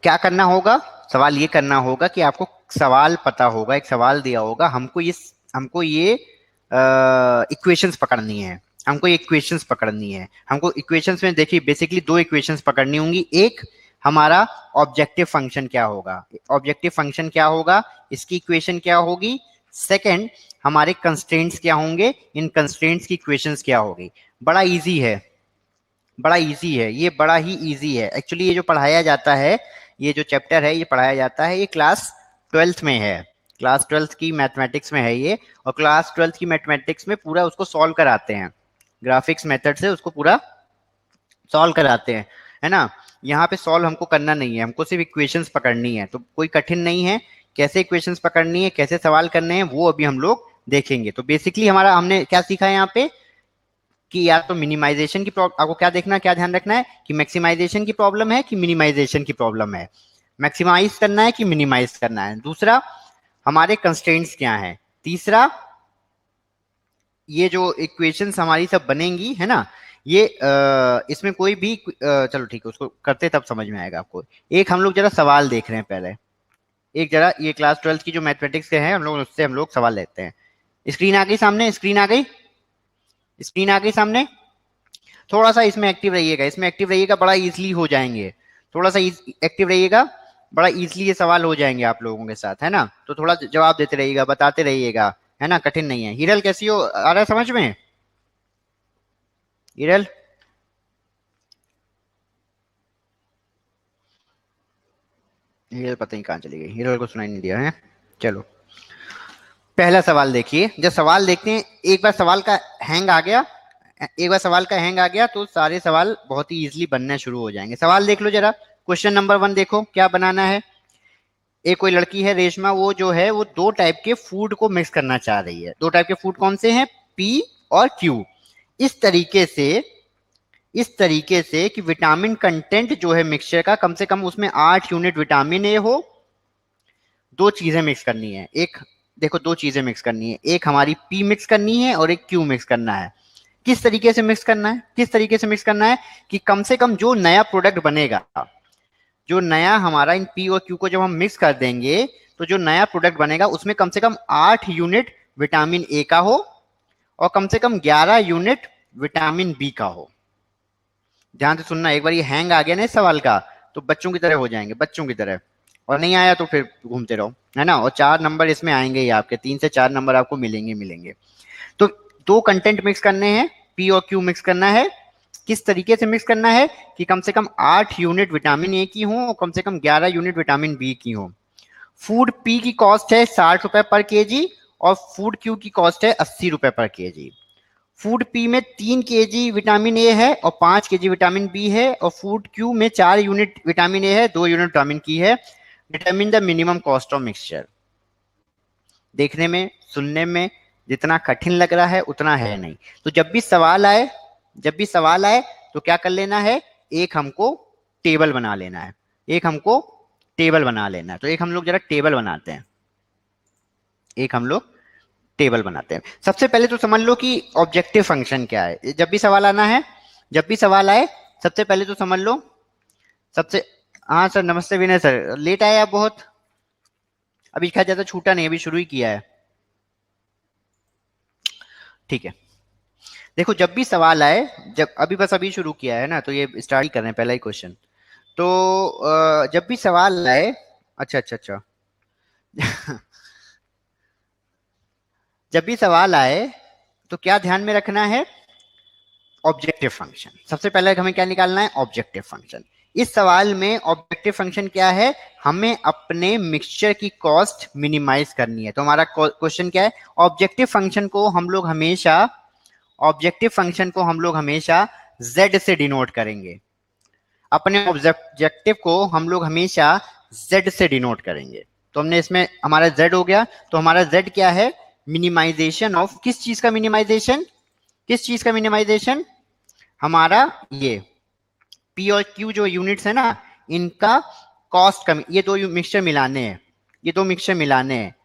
क्या करना होगा? सवाल ये करना होगा कि आपको सवाल पता होगा, एक सवाल दिया होगा, हमको ये इक्वेशंस पकड़नी है, हमको ये इक्वेशंस पकड़नी है। हमको इक्वेशंस में देखिए बेसिकली दो इक्वेशंस पकड़नी होंगी। एक, हमारा ऑब्जेक्टिव फंक्शन क्या होगा, ऑब्जेक्टिव फंक्शन क्या होगा, इसकी इक्वेशन क्या होगी। सेकंड, हमारे कंस्ट्रेंट्स क्या होंगे, इन कंस्ट्रेंट्स की इक्वेशंस क्या होगी। बड़ा इजी है, बड़ा इजी है, ये बड़ा ही इजी है एक्चुअली। ये जो पढ़ाया जाता है, ये जो चैप्टर है ये पढ़ाया जाता है, ये क्लास 12th में है, क्लास 12th की मैथमेटिक्स में है ये। और क्लास 12th की मैथमेटिक्स में पूरा उसको सॉल्व कराते हैं, ग्राफिक्स मेथड से उसको पूरा सॉल्व कराते हैं, है ना? यहाँ पे सॉल्व हमको करना नहीं है, हमको सिर्फ इक्वेशंस पकड़नी है, तो कोई कठिन नहीं है। कैसे इक्वेशंस पकड़नी है, कैसे सवाल करने हैं, वो अभी हम लोग देखेंगे। तो बेसिकली हमने क्या सीखा है यहाँ पे कि या तो मिनिमाइजेशन की प्रॉब्लम, आपको क्या देखना, क्या ध्यान रखना है कि मैक्सिमाइजेशन की प्रॉब्लम है कि मिनिमाइजेशन की प्रॉब्लम है, मैक्सिमाइज करना है कि मिनिमाइज करना है। दूसरा, हमारे कंस्ट्रेंट्स क्या हैं। तीसरा, ये जो इक्वेशंस हमारी सब बनेंगी, है ना, ये इसमें कोई भी चलो ठीक है, उसको करते तब समझ में आएगा आपको। एक हम लोग जरा सवाल देख रहे हैं पहले, एक जरा ये क्लास 12th की जो मैथमेटिक्स के हैं हम लोग, उससे हम लोग सवाल लेते हैं। स्क्रीन आ गई सामने, स्क्रीन आ गई, स्क्रीन आ गई सामने। थोड़ा सा इसमें एक्टिव रहिएगा, इसमें एक्टिव रहिएगा, बड़ा इजीली हो जाएंगे। थोड़ा सा एक्टिव रहिएगा, बड़ा इजीली ये सवाल हो जाएंगे आप लोगों के साथ, है ना? तो थोड़ा जवाब देते रहिएगा, बताते रहिएगा, है ना? कठिन नहीं है। हिरल कैसी हो, आ रहा है समझ में? हिरल, हिरल पता नहीं कहाँ चली गई, हिरल को सुनाई नहीं दिया है। चलो पहला सवाल देखिए। जब सवाल देखते हैं, एक बार सवाल का हैंग आ गया, एक बार सवाल का हैंग आ गया तो सारे सवाल बहुत ही इजीली बनना शुरू हो जाएंगे। सवाल देख लो जरा, क्वेश्चन नंबर 1 देखो क्या बनाना है। एक कोई लड़की है रेशमा, वो जो है वो दो टाइप के फूड को मिक्स करना चाह रही है। दो टाइप के फूड कौन से हैं? पी और क्यू। इस तरीके से, इस तरीके से कि विटामिन कंटेंट जो है मिक्सचर का, कम से कम उसमें 8 यूनिट विटामिन ए हो। दो चीजें मिक्स करनी है, एक देखो दो चीजें मिक्स करनी है, एक हमारी पी मिक्स करनी है और एक क्यू मिक्स करना है। किस तरीके से मिक्स करना है, किस तरीके से मिक्स करना है कि कम से कम जो नया प्रोडक्ट बनेगा, जो नया हमारा इन पी और क्यू को जब हम मिक्स कर देंगे तो जो नया प्रोडक्ट बनेगा उसमें कम से कम 8 यूनिट विटामिन ए का हो और कम से कम 11 यूनिट विटामिन बी का हो। ध्यान से सुनना, एक बार ये हैंग आ गया ना इस सवाल का तो बच्चों की तरह हो जाएंगे, बच्चों की तरह। और नहीं आया तो फिर घूमते रहो, है ना? और 4 नंबर इसमें आएंगे ही आपके, 3 से 4 नंबर आपको मिलेंगे। तो दो कंटेंट मिक्स करने हैं, पी और क्यू मिक्स करना है। किस तरीके से मिक्स करना है कि कम से कम 8 यूनिट विटामिन ए की हो और कम से कम 11 यूनिट विटामिन बी की हो। फूड पी की कॉस्ट है 60 रुपए पर केजी और फूड क्यू की कॉस्ट है 80 रुपए पर केजी। फूड पी में 3 केजी विटामिन ए है और 5 केजी विटामिन बी है और फूड क्यू में 4 यूनिट विटामिन ए है, 2 यूनिट विटामिन की है। Determine the minimum cost of mixture. देखने में, सुनने में जितना कठिन लग रहा है उतना है नहीं। तो जब भी सवाल आए, जब भी सवाल आए तो क्या कर लेना है, एक हमको टेबल बना लेना है, एक हमको टेबल बना लेना है। तो एक हम लोग जरा टेबल बनाते हैं, एक हम लोग टेबल बनाते हैं। सबसे पहले तो समझ लो कि ऑब्जेक्टिव फंक्शन क्या है। जब भी सवाल आना है, जब भी सवाल आए सबसे पहले तो समझ लो, सबसे, हाँ सर नमस्ते विनय सर, लेट आए आप बहुत, अभी खैर ज्यादा छूटा नहीं, अभी शुरू ही किया है, ठीक है। देखो जब भी सवाल आए, जब अभी बस अभी शुरू किया है ना, तो ये स्टार्ट ही कर रहे हैं पहला ही क्वेश्चन। तो जब भी सवाल आए, अच्छा अच्छा अच्छा जब भी सवाल आए तो क्या ध्यान में रखना है, ऑब्जेक्टिव फंक्शन। सबसे पहले हमें क्या निकालना है, ऑब्जेक्टिव फंक्शन। इस सवाल में ऑब्जेक्टिव फंक्शन क्या है, हमें अपने मिक्सचर की कॉस्ट मिनिमाइज करनी है। तो हमारा क्वेश्चन क्या है, ऑब्जेक्टिव फंक्शन को हम लोग हमेशा, ऑब्जेक्टिव फंक्शन को हम लोग हमेशा z से डिनोट करेंगे। अपने ऑब्जेक्टिव को हम लोग हमेशा z से डिनोट करेंगे। तो हमने इसमें हमारा z हो गया, तो हमारा z क्या है, मिनिमाइजेशन ऑफ किस चीज का मिनिमाइजेशन, किस चीज का मिनिमाइजेशन, हमारा ये P और Q जो यूनिट्स है ना, इनका कॉस्ट कम, ये दो मिक्सचर मिलाने हैं, ये दो मिक्सचर मिलाने हैं,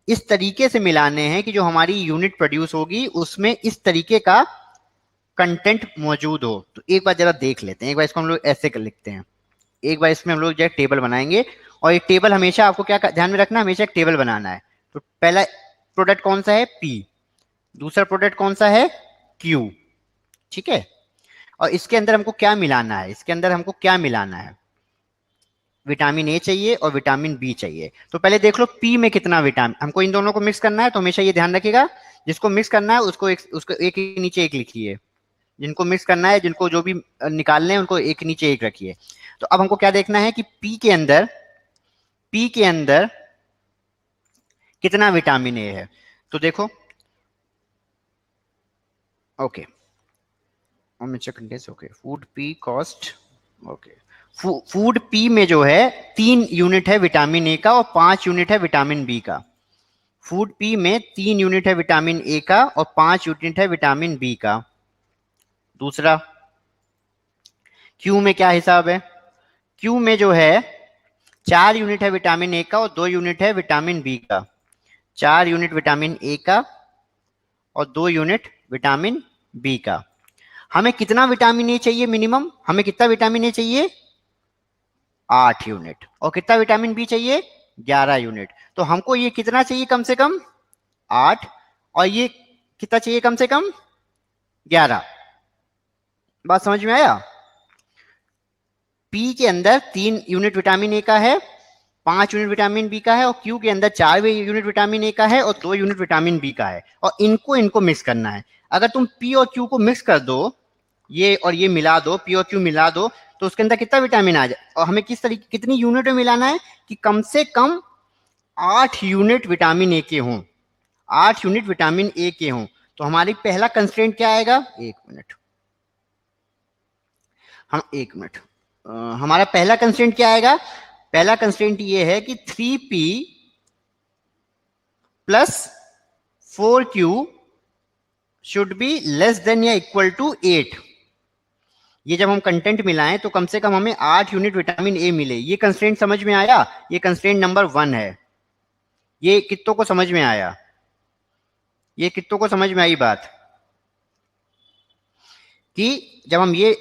इस तरीके से मिलाने हैं कि जो हमारी यूनिट प्रोड्यूस होगी उसमें इस तरीके का कंटेंट मौजूद हो। तो एक बार जरा देख लेते हैं, एक बार इसको हम लोग ऐसे कर लिखते हैं, एक बार इसमें हम लोग जो टेबल बनाएंगे, और ये टेबल हमेशा आपको क्या ध्यान में रखना है, हमेशा एक टेबल बनाना है। तो पहला प्रोडक्ट कौन सा है, P, दूसरा प्रोडक्ट कौन सा है, Q, ठीक है। और इसके अंदर हमको क्या मिलाना है, इसके अंदर हमको क्या मिलाना है, विटामिन ए चाहिए और विटामिन बी चाहिए। तो पहले देख लो पी में कितना विटामिन, हमको इन दोनों को मिक्स करना है। तो हमेशा ये ध्यान रखिएगा, जिसको मिक्स करना है उसको एक ही नीचे एक लिखिए, जिनको मिक्स करना है, जिनको जो भी निकालने हैं उनको एक नीचे एक रखिए। तो अब हमको क्या देखना है कि पी के अंदर, पी के अंदर कितना विटामिन ए है। तो देखो, okay, okay, food P cost, okay, food P में जो है 3 यूनिट है विटामिन ए का और 5 यूनिट है विटामिन बी का। फूड पी में 3 यूनिट है विटामिन ए का और 5 यूनिट है विटामिन बी का। दूसरा, क्यू में क्या हिसाब है, क्यू में जो है 4 यूनिट है विटामिन ए का और 2 यूनिट है विटामिन बी का। 4 यूनिट विटामिन ए का और 2 यूनिट विटामिन बी का। हमें कितना विटामिन ए चाहिए मिनिमम, हमें कितना विटामिन ए चाहिए, 8 यूनिट, और कितना विटामिन बी चाहिए, 11 यूनिट। तो हमको ये कितना चाहिए, कम से कम 8, और ये कितना चाहिए, कम से कम 11। बात समझ में आया। पी के अंदर 3 यूनिट विटामिन ए का है, 5 यूनिट विटामिन बी का है, और क्यू के अंदर 4 यूनिट विटामिन ए का है और 2 यूनिट विटामिन बी का है, और इनको मिक्स करना है। अगर तुम पी और क्यू को मिक्स कर दो, ये और ये मिला दो, पी और क्यू मिला दो, तो उसके अंदर कितना विटामिन आ जाए। और हमें किस तरीके, कितनी यूनिट में मिलाना है कि कम से कम 8 यूनिट विटामिन ए के हों, 8 यूनिट विटामिन ए के हों। तो हमारी पहला कंस्ट्रेंट क्या आएगा, एक मिनट, हम एक मिनट, हमारा पहला कंस्ट्रेंट क्या आएगा, पहला कंस्ट्रेंट ये है कि 3p plus 4q should be less than या इक्वल टू 8। ये जब हम कंटेंट मिलाएं तो कम से कम हमें 8 यूनिट विटामिन ए मिले। ये कंस्ट्रेंट समझ में आया, ये कंस्ट्रेंट नंबर 1 है। ये कितनों को समझ में आया, ये कितनों को समझ में आई बात, कि जब हम ये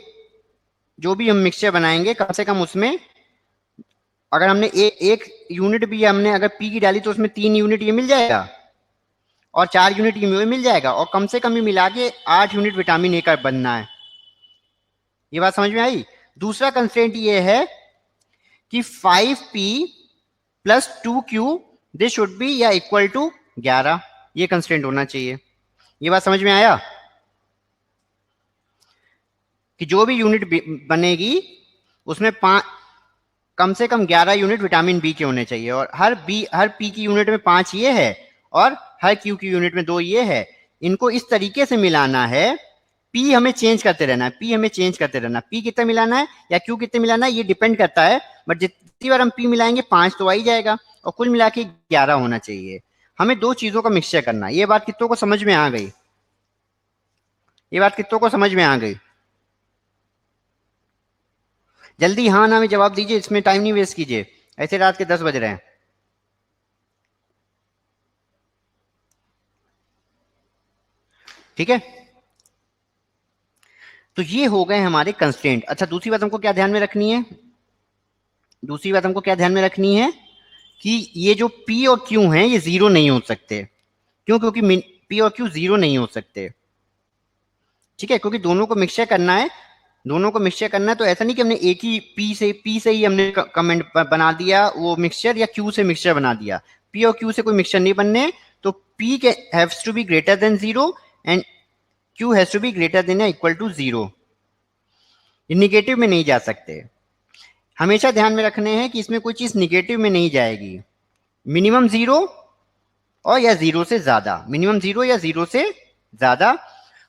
जो भी हम मिक्सचर बनाएंगे, कम से कम उसमें अगर हमने एक यूनिट भी हमने अगर पी की डाली तो उसमें 3 यूनिट ये मिल जाएगा और 4 यूनिट ये मिल जाएगा, और कम से कम ये मिला के 8 यूनिट विटामिन ए का बनना है। ये बात समझ में आई। दूसरा कंस्ट्रेंट ये है कि 5p plus 2q this should be या इक्वल टू 11। ये कंस्ट्रेंट होना चाहिए। ये बात समझ में आया कि जो भी यूनिट बनेगी उसमें कम से कम 11 यूनिट विटामिन बी के होने चाहिए, और हर पी की यूनिट में 5 ये है और हर क्यू की यूनिट में 2 ये है। इनको इस तरीके से मिलाना है, पी हमें चेंज करते रहना है, पी हमें चेंज करते रहना, पी कितना मिलाना है या क्यू कितने मिलाना है ये डिपेंड करता है, बट जितनी बार हम पी मिलाएंगे 5 तो आ ही जाएगा, और कुल मिला के 11 होना चाहिए। हमें 2 चीजों का मिक्सचर करना है। ये बात कितनों को समझ में आ गई, ये बात कितनों को समझ में आ गई, जल्दी हाँ ना में जवाब दीजिए, इसमें टाइम नहीं वेस्ट कीजिए, ऐसे रात के 10 बज रहे हैं। ठीक है, तो ये हो गए हमारे कंस्ट्रेंट। अच्छा, दूसरी बात हमको क्या ध्यान में रखनी है, दूसरी बात हमको क्या ध्यान में रखनी है कि ये जो P और Q हैं ये जीरो नहीं हो सकते। क्यों, क्योंकि P और Q जीरो नहीं हो सकते। ठीक है, क्योंकि दोनों को मिक्सचर करना है, दोनों को मिक्सचर करना है, तो ऐसा नहीं कि हमने एक ही पी से ही हमने कमेंट बना दिया वो मिक्सचर, या क्यू से मिक्सचर बना दिया। पी और क्यू से कोई मिक्सचर नहीं बनने, तो पी के has to be greater than 0 and Q has to be greater than या इक्वल टू 0। ये निगेटिव में नहीं जा सकते। हमेशा ध्यान में रखने हैं कि इसमें कोई चीज निगेटिव में नहीं जाएगी। मिनिमम 0 और या 0 से ज्यादा, मिनिमम 0 या 0 से ज्यादा,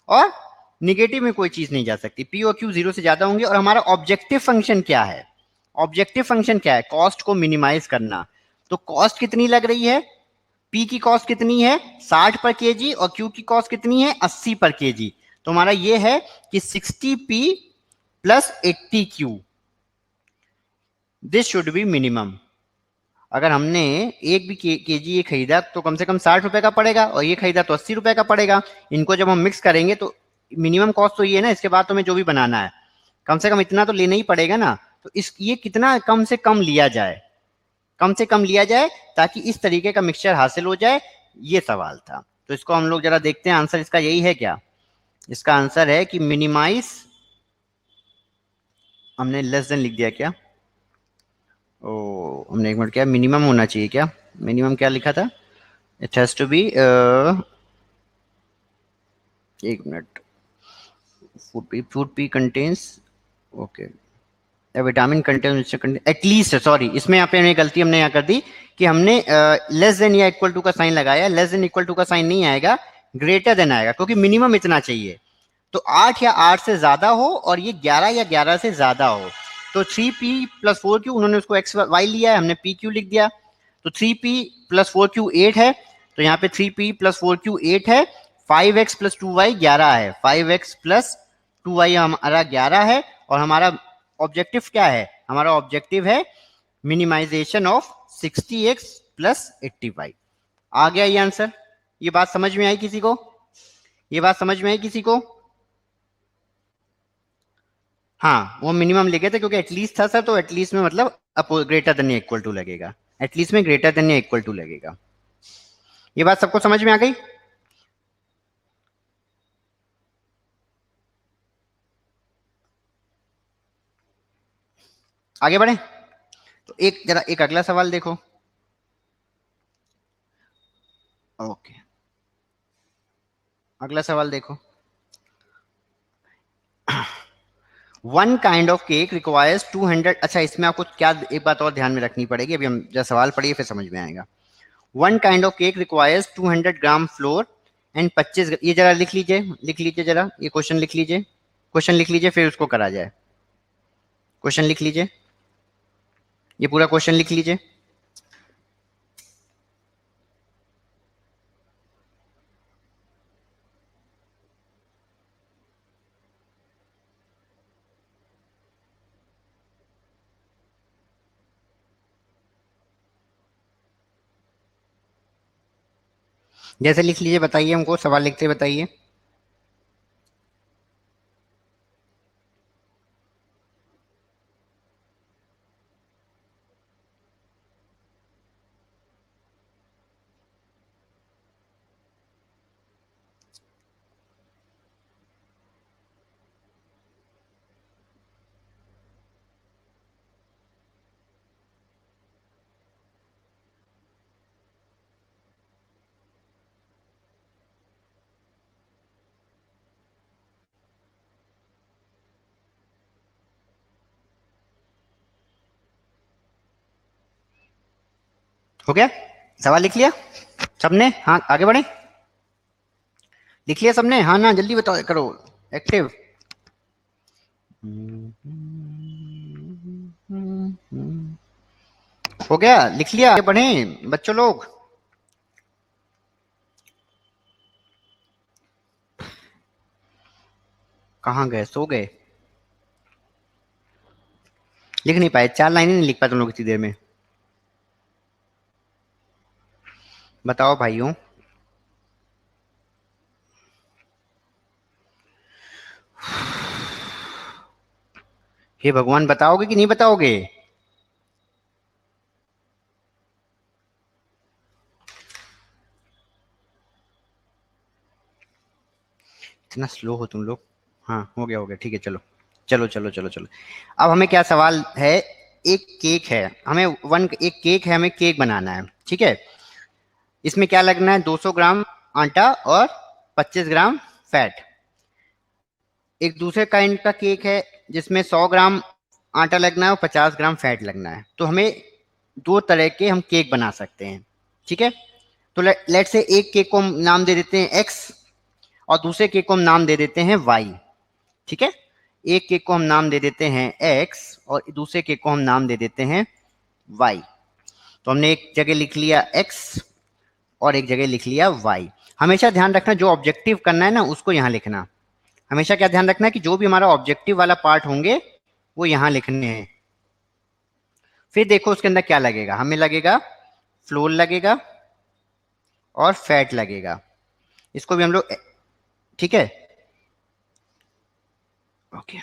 और निगेटिव में कोई चीज नहीं जा सकती। पी और क्यू 0 से ज्यादा होंगे। और हमारा ऑब्जेक्टिव फंक्शन क्या है? ऑब्जेक्टिव फंक्शन क्या है? कॉस्ट को मिनिमाइज करना। तो कॉस्ट कितनी लग रही है? पी की कॉस्ट कितनी है? 60 पर केजी, और क्यू की कॉस्ट कितनी है? 80 पर केजी। तो हमारा ये है कि 60 P plus 80 Q, this should be minimum. अगर हमने एक भी केजी ये खरीदा तो कम से कम 60 रुपए का पड़ेगा, और ये खरीदा तो 80 रुपए का पड़ेगा। इनको जब हम मिक्स करेंगे तो मिनिमम कॉस्ट तो ये है ना, इसके बाद तो हमें जो भी बनाना है कम से कम इतना तो लेना ही पड़ेगा ना। तो इस ये कितना कम से कम लिया जाए, कम से कम लिया जाए, ताकि इस तरीके का मिक्सचर हासिल हो जाए, ये सवाल था। तो इसको हम लोग जरा देखते हैं, आंसर इसका यही है क्या? इसका आंसर है कि मिनिमाइज, हमने लेस देन लिख दिया क्या? ओ, हमने एक मिनट, क्या मिनिमम होना चाहिए क्या? मिनिमम क्या लिखा था? इट हैज टू बी, एक minute, food P contains, okay, vitamin contains at least, sorry, इसमें यहाँ पे हमने गलती हमने यहाँ कर दी कि हमने लेस देन या इक्वल टू का साइन लगाया। लेस देन इक्वल टू का साइन नहीं आएगा, ग्रेटर देन आएगा, क्योंकि मिनिमम इतना चाहिए। तो 8 या 8 से ज्यादा हो, और ये 11 या 11 से ज्यादा हो। तो 3p प्लस 4q, उन्होंने उसको एक्स वाई लिया है, हमने pq लिख दिया। तो 3p प्लस 4q 8 है, तो यहाँ पे 3p प्लस 4q 8 है। 5x प्लस 2y 11 है, 5x प्लस 2y हमारा 11 है। और हमारा ऑब्जेक्टिव क्या है? हमारा ऑब्जेक्टिव है मिनिमाइजेशन ऑफ 60x प्लस 85। आ गया ये आंसर? ये बात समझ में आई किसी को? ये बात समझ में आई किसी को? हाँ, वो मिनिमम लिखे थे क्योंकि एटलीस्ट था सर, तो एटलीस्ट में मतलब ग्रेटर देन या इक्वल टू लगेगा। एटलीस्ट में ग्रेटर देन या इक्वल टू लगेगा। ये बात सबको समझ में आ गई? आगे बढ़े? तो एक जरा एक अगला सवाल देखो। ओके, अगला सवाल देखो। One kind of cake requires 200। अच्छा, इसमें आपको क्या एक बात और ध्यान में रखनी पड़ेगी, अभी हम जब सवाल पढ़िए फिर समझ में आएगा। One kind of cake requires 200 gram floor and 25, ये जरा लिख लीजिए, लिख लीजिए जरा, ये क्वेश्चन लिख लीजिए, क्वेश्चन लिख लीजिए, फिर उसको करा जाए। क्वेश्चन लिख लीजिए, ये पूरा क्वेश्चन लिख लीजिए। जैसे लिख लीजिए, बताइए हमको, सवाल लिखते बताइए। हो गया? सवाल लिख लिया सबने? हाँ, आगे बढ़े। लिख लिया सबने? हाँ ना, जल्दी बताओ, करो एक्टिव। हो गया? लिख लिया? आगे बढ़े बच्चों लोग। कहाँ गए? सो गए? लिख नहीं पाए? 4 लाइनें नहीं लिख पाए तुम लोग इतनी देर में? बताओ भाइयों। हे भगवान, बताओगे कि नहीं बताओगे? इतना स्लो हो तुम लोग। हाँ हो गया, ठीक है, चलो चलो चलो चलो चलो। अब हमें क्या सवाल है, एक केक है, हमें एक केक है, हमें केक बनाना है, ठीक है। इसमें क्या लगना है, 200 ग्राम आटा और 25 ग्राम फैट। एक दूसरे काइंड का केक है जिसमें 100 ग्राम आटा लगना है और 50 ग्राम फैट लगना है। तो हमें दो तरह के हम केक बना सकते हैं, ठीक है। तो लेट से एक केक को हम नाम दे देते हैं एक्स और दूसरे केक को हम नाम दे देते हैं वाई, ठीक है। एक केक को हम नाम दे देते हैं एक्स और दूसरे केक को हम नाम दे देते हैं वाई। तो हमने एक जगह लिख लिया एक्स और एक जगह लिख लिया वाई। हमेशा ध्यान रखना जो ऑब्जेक्टिव करना है ना उसको यहाँ लिखना। हमेशा क्या ध्यान रखना है कि जो भी हमारा ऑब्जेक्टिव वाला पार्ट होंगे वो यहाँ लिखने हैं। फिर देखो उसके अंदर क्या लगेगा, हमें लगेगा फ्लोर लगेगा और फैट लगेगा। इसको भी हम लोग, ठीक है, ओके।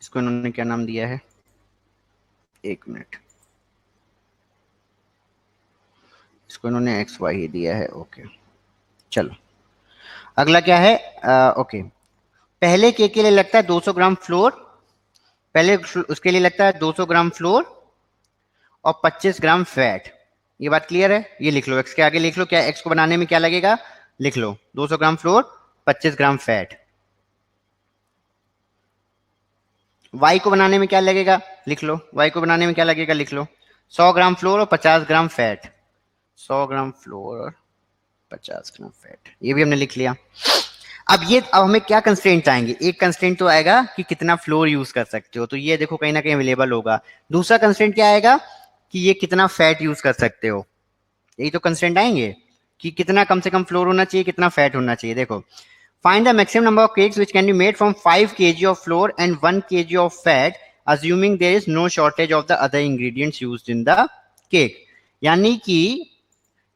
इसको इन्होंने क्या नाम दिया है, एक मिनट, इसको इन्होंने एक्स वाई ही दिया है, ओके। चलो अगला क्या है, ओके। पहले केक के लिए लगता है 200 ग्राम फ्लोर, पहले उसके लिए लगता है 200 ग्राम फ्लोर और 25 ग्राम फैट। ये बात क्लियर है, ये लिख लो, एक्स के आगे लिख लो, क्या एक्स को बनाने में क्या लगेगा, लिख लो 200 gram flour 25 gram fat. Y को बनाने में क्या लगेगा, लिख लो, वाई को बनाने में क्या लगेगा, लिख लो 100 ग्राम फ्लोर और 50 ग्राम फैट। 100 ग्राम फ्लोर और 50 ग्राम फैट, ये भी हमने लिख लिया। अब हमें क्या कंस्ट्रेंट आएंगे, एक कंस्ट्रेंट तो आएगा कि कितना फ्लोर यूज कर सकते हो, तो ये देखो कहीं ना कहीं अवेलेबल होगा। दूसरा कंस्ट्रेंट क्या आएगा कि ये कितना फैट यूज कर सकते हो, यही तो कंस्ट्रेंट आएंगे कि कितना कम से कम फ्लोर होना चाहिए, कितना फैट होना चाहिए। देखो, find the maximum number of cakes which can be made from 5 kg of floor and 1 kg of fat assuming there is no shortage of the other ingredients used in the cake। यानी कि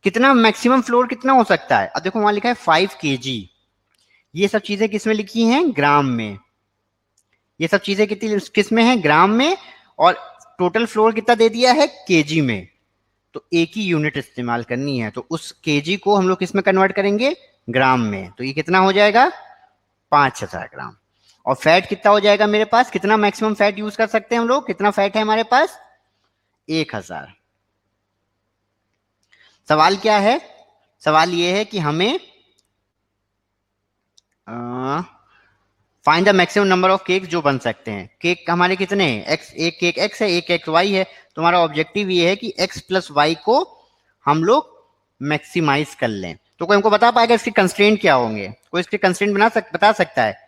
कितना maximum floor कितना हो सकता है। अब देखो वहां लिखा है 5 kg, ये सब चीजें किसमें लिखी हैं, ग्राम में। ये सब चीजें कितनी किसमें है, ग्राम में, और टोटल फ्लोर कितना दे दिया है, केजी में। तो एक ही यूनिट इस्तेमाल करनी है, तो उस केजी को हम लोग किसमें कन्वर्ट करेंगे, ग्राम में। तो ये कितना हो जाएगा, 5000 ग्राम। और फैट कितना हो जाएगा मेरे पास, कितना मैक्सिमम फैट यूज कर सकते हैं हम लोग, कितना फैट है हमारे पास, 1000। सवाल क्या है, सवाल ये है कि हमें find the maximum number of cake जो बन सकते हैं। केक हमारे कितने हैं, एक्स, एक केक एक्स है, एक केक वाई है। तो हमारा ऑब्जेक्टिव ये है कि एक्स प्लस वाई को हम लोग मैक्सिमाइज कर लें। तो कोई हमको बता पाएगा इसके कंस्ट्रेंट क्या होंगे, कोई इसके कंस्ट्रेंट बता सकता है।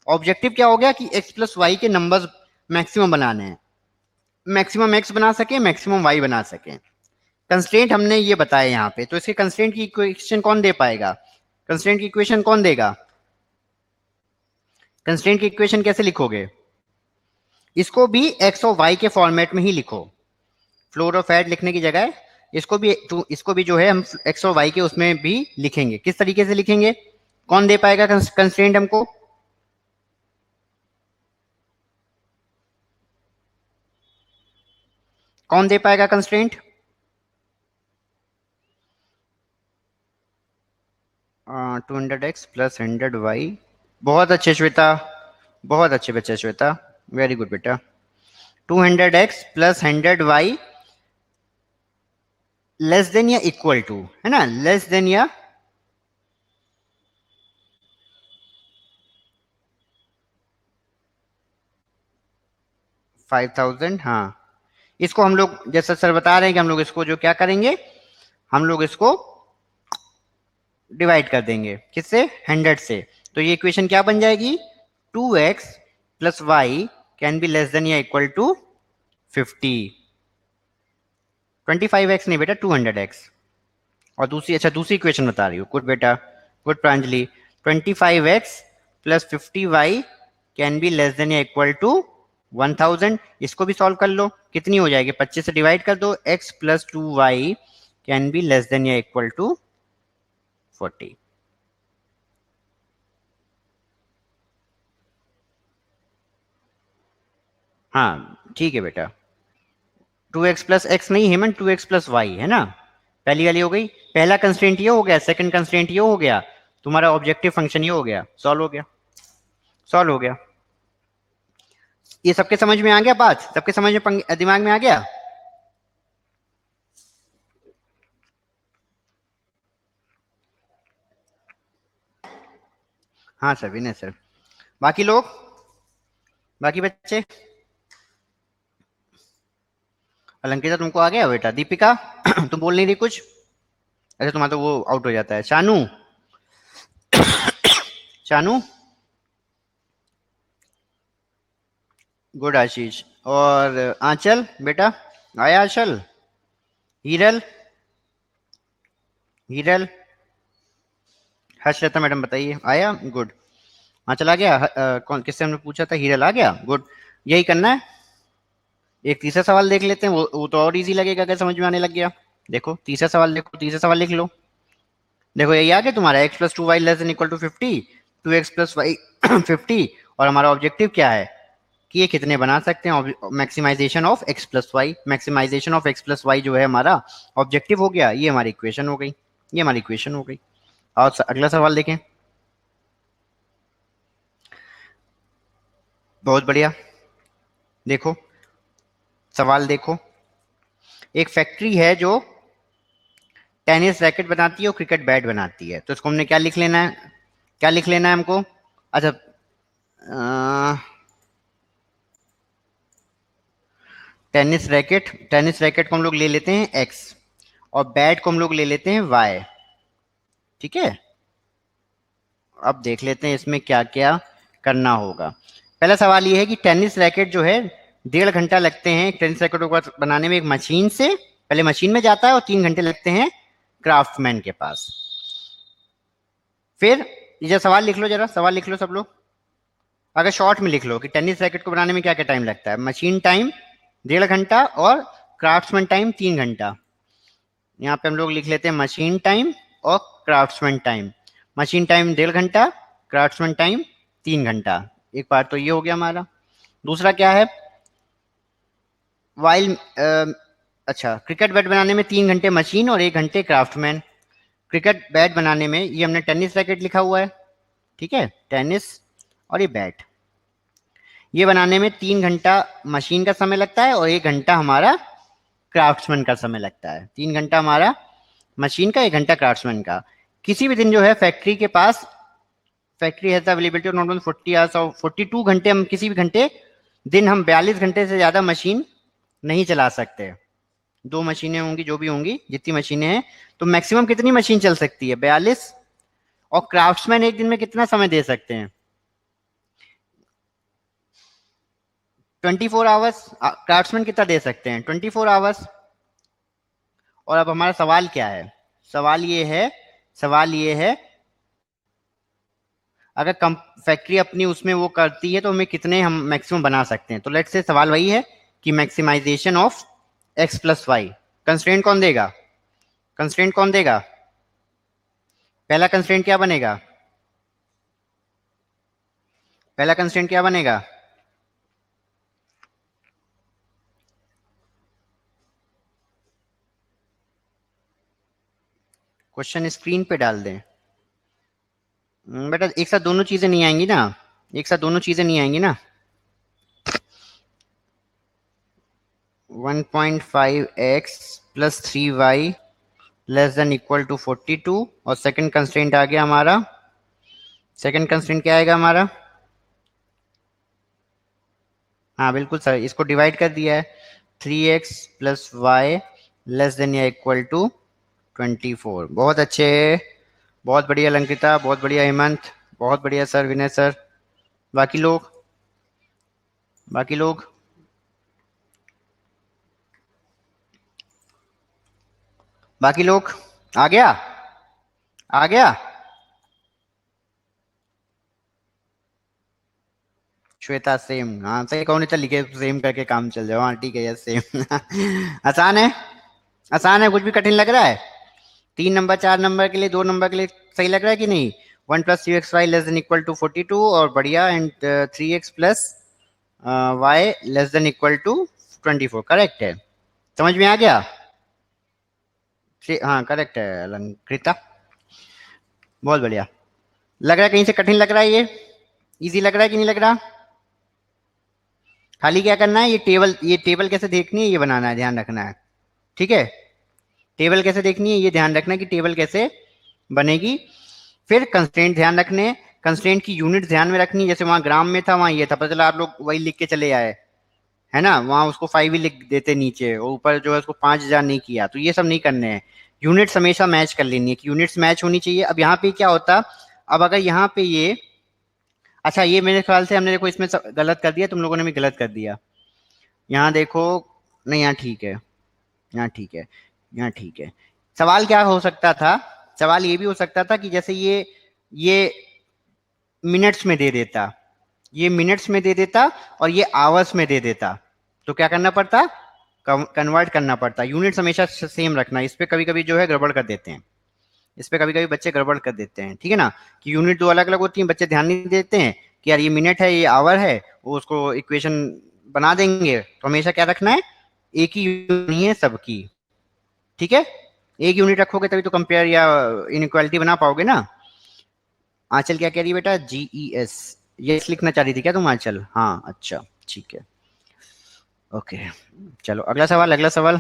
ऑब्जेक्टिव क्या हो गया कि एक्स प्लस वाई के नंबर्स मैक्सिमम बनाने हैं, मैक्सिमम एक्स बना सके, मैक्सिमम वाई बना सके। कंस्ट्रेंट हमने ये बताया यहाँ पे, तो इसके कंस्ट्रेंट की इक्वेशन कौन दे पाएगा, कंस्ट्रेंट की इक्वेशन कौन देगा, कंस्ट्रेंट की इक्वेशन कैसे लिखोगे, इसको भी एक्स और वाई के फॉर्मेट में ही लिखो। फ्लोर और फैट लिखने की जगह इसको भी जो है हम एक्स और वाई के उसमें भी लिखेंगे। किस तरीके से लिखेंगे, कौन दे पाएगा कंस्ट्रेंट हमको, कौन दे पाएगा कंस्ट्रेंट, 200x प्लस 100y। बहुत अच्छे श्वेता, बहुत अच्छे बच्चे श्वेता, वेरी गुड बेटा। 200x plus 100y less than या इक्वल टू, है ना, लेस देन या 5000। हाँ, इसको हम लोग जैसा सर बता रहे हैं कि हम लोग इसको जो क्या करेंगे, हम लोग इसको डिवाइड कर देंगे किससे, 100 से। तो ये इक्वेशन क्या बन जाएगी, 2x plus Y can be less than या इक्वल टू 50। 25x नहीं बेटा, 200x। और दूसरी इक्वेशन बता रही हूँ, गुड बेटा, good Pranjali. 25x plus 50y can be less than या इक्वल टू 1000। इसको भी सॉल्व कर लो, कितनी हो जाएगी, 25 से डिवाइड कर दो, x plus 2y can be less than या इक्वल टू 40। हाँ ठीक है बेटा, 2x प्लस एक्स नहीं हेमन, 2x प्लस वाई है ना, पहली वाली हो गई। पहला कंस्ट्रेंट ये हो गया, सेकंड कंस्ट्रेंट ये हो गया। तुम्हारा ऑब्जेक्टिव फंक्शन ये हो गया, सॉल्व हो गया, सॉल्व हो गया। ये सबके समझ में आ गया बात? सबके समझ में दिमाग में आ गया? हाँ सर, विनय सर। बाकी लोग, बाकी बच्चे? अलंकृता तुमको आ गया बेटा? दीपिका तुम बोल नहीं रही कुछ? अच्छा तुम्हारा तो वो आउट हो जाता है। शानू, शानू गुड। आशीष और आंचल बेटा आया? आंचल, हीरल, हीरल, हर्षलता मैडम बताइए आया? गुड। आंचल आ गया? कौन, किससे हमने पूछा था? हीरल आ गया? गुड। यही करना है। एक तीसरा सवाल देख लेते हैं, वो तो और इजी लगेगा अगर समझ में आने लग गया। देखो तीसरा सवाल, देखो तीसरा सवाल लिख लो। देखो यही आ गया तुम्हारा, x plus 2y less than equal to 50, 2x plus Y 50। और हमारा ऑब्जेक्टिव क्या है कि ये कितने बना सकते हैं? Maximisation of x plus Y. Maximisation of x plus Y जो है हमारा ऑब्जेक्टिव हो गया। ये हमारी इक्वेशन हो गई, ये हमारी इक्वेशन हो गई। और अगला सवाल देखें। बहुत बढ़िया। देखो सवाल देखो, एक फैक्ट्री है जो टेनिस रैकेट बनाती है और क्रिकेट बैट बनाती है। तो इसको हमने क्या लिख लेना है? क्या लिख लेना है हमको? अच्छा टेनिस रैकेट को हम लोग ले लेते हैं x और बैट को हम लोग ले लेते हैं y। ठीक है, अब देख लेते हैं इसमें क्या क्या करना होगा। पहला सवाल ये है कि टेनिस रैकेट जो है 1.5 घंटा लगते हैं टेनिस रैकेट को बनाने में। एक मशीन से, पहले मशीन में जाता है और 3 घंटे लगते हैं क्राफ्टमैन के पास। फिर ये सवाल लिख लो, जरा सवाल लिख लो सब लोग। अगर शॉर्ट में लिख लो कि टेनिस रैकेट को बनाने में क्या क्या टाइम लगता है। मशीन टाइम 1.5 घंटा और क्राफ्ट्समैन टाइम 3 घंटा। यहाँ पे हम लोग लिख लेते हैं मशीन टाइम और क्राफ्ट्समैन टाइम। मशीन टाइम 1.5 घंटा, क्राफ्ट्समैन टाइम 3 घंटा। एक पार्ट तो ये हो गया हमारा। दूसरा क्या है, वाइल अच्छा क्रिकेट बैट बनाने में 3 घंटे मशीन और 1 घंटे क्राफ्टमैन। क्रिकेट बैट बनाने में ये हमने टेनिस रैकेट लिखा हुआ है, ठीक है, टेनिस, और ये बैट। ये बनाने में 3 घंटा मशीन का समय लगता है और 1 घंटा हमारा क्राफ्ट्समैन का समय लगता है। 3 घंटा हमारा मशीन का, 1 घंटा क्राफ्ट्समैन का। किसी भी दिन जो है फैक्ट्री के पास, factory has the availability of not only 40 hours और 42 घंटे, हम किसी भी घंटे दिन हम 42 घंटे से ज्यादा मशीन नहीं चला सकते। 2 मशीनें होंगी जो भी होंगी, जितनी मशीनें हैं, तो मैक्सिमम कितनी मशीन चल सकती है? 42। और क्राफ्ट्समैन एक दिन में कितना समय दे सकते हैं? 24 आवर्स। क्राफ्ट्समैन कितना दे सकते हैं? 24 आवर्स। और अब हमारा सवाल क्या है? सवाल ये है अगर फैक्ट्री अपनी उसमें वो करती है तो हमें कितने हम मैक्सिमम बना सकते हैं। तो लेट्स से सवाल वही है कि maximisation of x plus Y. Constraint कौन देगा? कंस्ट्रेंट कौन देगा? पहला कंस्ट्रेंट क्या बनेगा? पहला कंस्ट्रेंट क्या बनेगा? क्वेश्चन स्क्रीन पे डाल दें बेटा। एक साथ दोनों चीजें नहीं आएंगी ना, एक साथ दोनों चीजें नहीं आएंगी ना। 1.5x plus 3y less than equal to 42। और सेकंड कंस्ट्रेंट आ गया हमारा। सेकंड कंस्ट्रेंट क्या आएगा हमारा? हाँ बिल्कुल सर, इसको डिवाइड कर दिया है। 3x plus Y less than या इक्वल टू 24। बहुत अच्छे, बहुत बढ़िया लंकिता, बहुत बढ़िया हेमंत, बहुत बढ़िया सर, विनय सर। बाकी लोग, बाकी लोग, बाकी लोग, आ गया? आ गया? श्वेता सेम, हाँ सही। कौन इतना लिखे सेम करके काम चल जाओ। हाँ ठीक है, यस सेम। आसान है, आसान है, कुछ भी कठिन लग रहा है? 3 नंबर 4 नंबर के लिए, 2 नंबर के लिए सही लग रहा है कि नहीं? 1 plus 3xy less than equal to 42 और बढ़िया, and 3x plus Y less than equal to 24। Correct है, समझ में आ गया? हाँ करेक्ट है अलंकृता, बहुत बढ़िया। लग रहा है कहीं से कठिन लग रहा है? ये इजी लग रहा है कि नहीं लग रहा? खाली क्या करना है, ये टेबल कैसे देखनी है ये बनाना है, ध्यान रखना है। ठीक है, टेबल कैसे देखनी है ये ध्यान रखना है कि टेबल कैसे बनेगी। फिर कंस्ट्रेंट ध्यान रखने, कंस्ट्रेंट की यूनिट ध्यान में रखनी, जैसे वहां ग्राम में था वहां ये था, पता चला आप लोग वही लिख के चले आए, है ना, वहां उसको 5 ही लिख देते नीचे और ऊपर जो है उसको 5,000 नहीं किया, तो ये सब नहीं करने हैं। यूनिट्स हमेशा मैच कर लेनी है कि यूनिट्स मैच होनी चाहिए। अब यहाँ पे क्या होता, अब अगर यहाँ पे ये, अच्छा ये मेरे ख्याल से हमने देखो इसमें गलत कर दिया, तुम लोगों ने भी गलत कर दिया। यहाँ देखो, नहीं यहाँ ठीक है, यहाँ ठीक है, यहाँ ठीक है। सवाल क्या हो सकता था, सवाल ये भी हो सकता था कि जैसे ये मिनट्स में दे देता, ये मिनट्स में दे देता और ये आवर्स में दे देता, तो क्या करना पड़ता, कन्वर्ट करना पड़ता। यूनिट्स हमेशा सेम रखना, इस पे कभी कभी जो है गड़बड़ कर देते हैं, इस पे कभी कभी बच्चे गड़बड़ कर देते हैं, ठीक है ना, कि यूनिट दो अलग अलग होती हैं, बच्चे ध्यान नहीं देते हैं कि यार ये मिनट है ये आवर है, वो उसको इक्वेशन बना देंगे। तो हमेशा क्या रखना है, एक ही यूनिट नहीं है सबकी, ठीक है, एक यूनिट रखोगे तभी तो कंपेयर या इनइक्वालिटी बना पाओगे ना। आंचल क्या कह रही है बेटा, GES, यस लिखना चाह रही थी क्या तुम आंचल? हाँ अच्छा ठीक है, ओके। चलो अगला सवाल, अगला सवाल।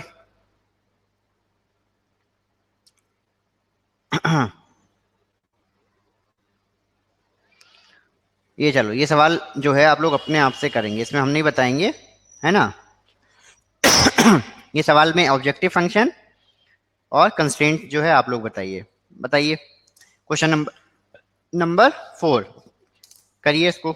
ये चलो, ये सवाल जो है आप लोग अपने आप से करेंगे, इसमें हम नहीं बताएंगे, है ना। ये सवाल में ऑब्जेक्टिव फंक्शन और कंस्ट्रेंट जो है आप लोग बताइए, बताइए। क्वेश्चन नंबर 4 करिए इसको।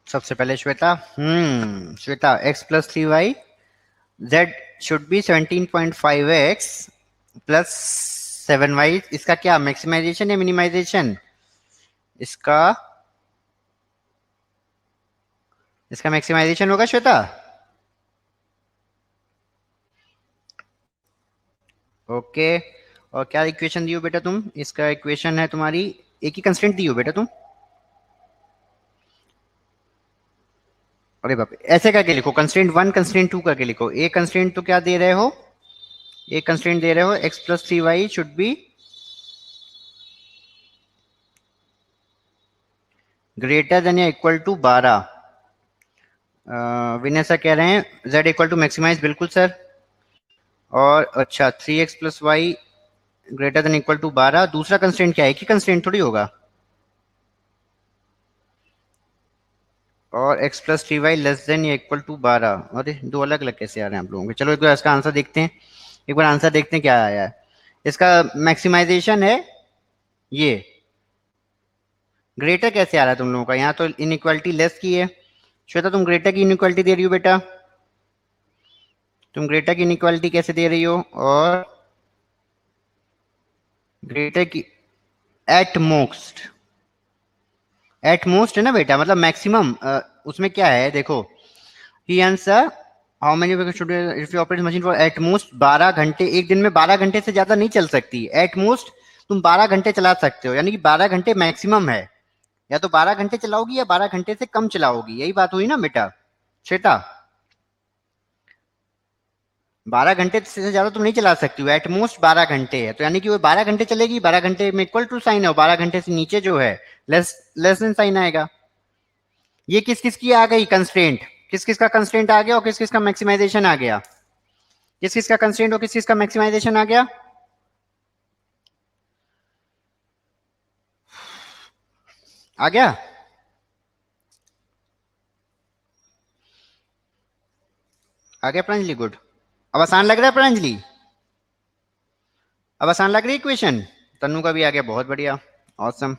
सबसे पहले Shweta, Shweta, x+3y z should be 17.5x plus 7y, इसका क्या मैक्सिमाइजेशन या मिनिमाइजेशन, इसका इसका मैक्सिमाइजेशन होगा श्वेता। ओके, और क्या इक्वेशन दी हो बेटा तुम, इसका इक्वेशन है तुम्हारी, एक ही कंस्टेंट दी हो बेटा तुम, अरे बाप रे, ऐसे करके लिखो, कंस्टेंट 1 कंस्टेंट 2 करके लिखो। एक कंस्टेंट तो क्या दे रहे हो, एक कंस्टेंट दे रहे हो x+3y should be greater than या इक्वल टू 12। विनय सर कह रहे हैं z इक्वल टू मैक्सिमाइज, बिल्कुल सर। और अच्छा 3x+y greater than equal to 12, दूसरा कंस्टेंट क्या है, एक ही कंस्टेंट थोड़ी होगा, और x+3y लेस देन या इक्वल टू 12। अरे दो अलग अलग कैसे आ रहे हैं आप लोगों के, चलो एक बार इसका आंसर देखते हैं, एक बार आंसर देखते हैं क्या आया है। इसका मैक्सिमाइजेशन है ये, ग्रेटर कैसे आ रहा है तुम लोगों का, यहाँ तो इनइक्वालिटी लेस की है, श्वेता तुम ग्रेटा की इनइक्वालिटी दे रही हो बेटा, तुम ग्रेटा की इनइक्वालिटी कैसे दे रही हो? और ग्रेटा की एट मोस्ट है ना बेटा, मतलब मैक्सिमम। उसमें क्या है देखो, ही answer how many should if you operate machine for at most 12 घंटे, एक दिन में 12 घंटे से ज्यादा नहीं चल सकती। एट मोस्ट तुम 12 घंटे चला सकते हो, यानी कि 12 घंटे मैक्सिमम है। या तो 12 घंटे चलाओगी या 12 घंटे से कम चलाओगी, यही बात हुई ना बेटा श्वेता। 12 घंटे से ज्यादा तुम नहीं चला सकती हो, एट मोस्ट 12 घंटे है, तो यानी कि वो 12 घंटे चलेगी, 12 घंटे में इक्वल टू साइन है, 12 घंटे से नीचे जो है लेस लेस देन साइन आएगा। ये किस किस की आ गई कंस्ट्रेंट, किस किस का कंस्ट्रेंट आ गया और किस किस का मैक्सिमाइजेशन आ गया? किस किस का कंस्ट्रेंट और किस किस का मैक्सिमाइजेशन आ गया? आ गया? आ गया प्रांजलि, गुड। अब आसान लग रहा है प्रांजलि? अब आसान लग रही है इक्वेशन? तन्नू का भी आ गया, बहुत बढ़िया, ऑसम।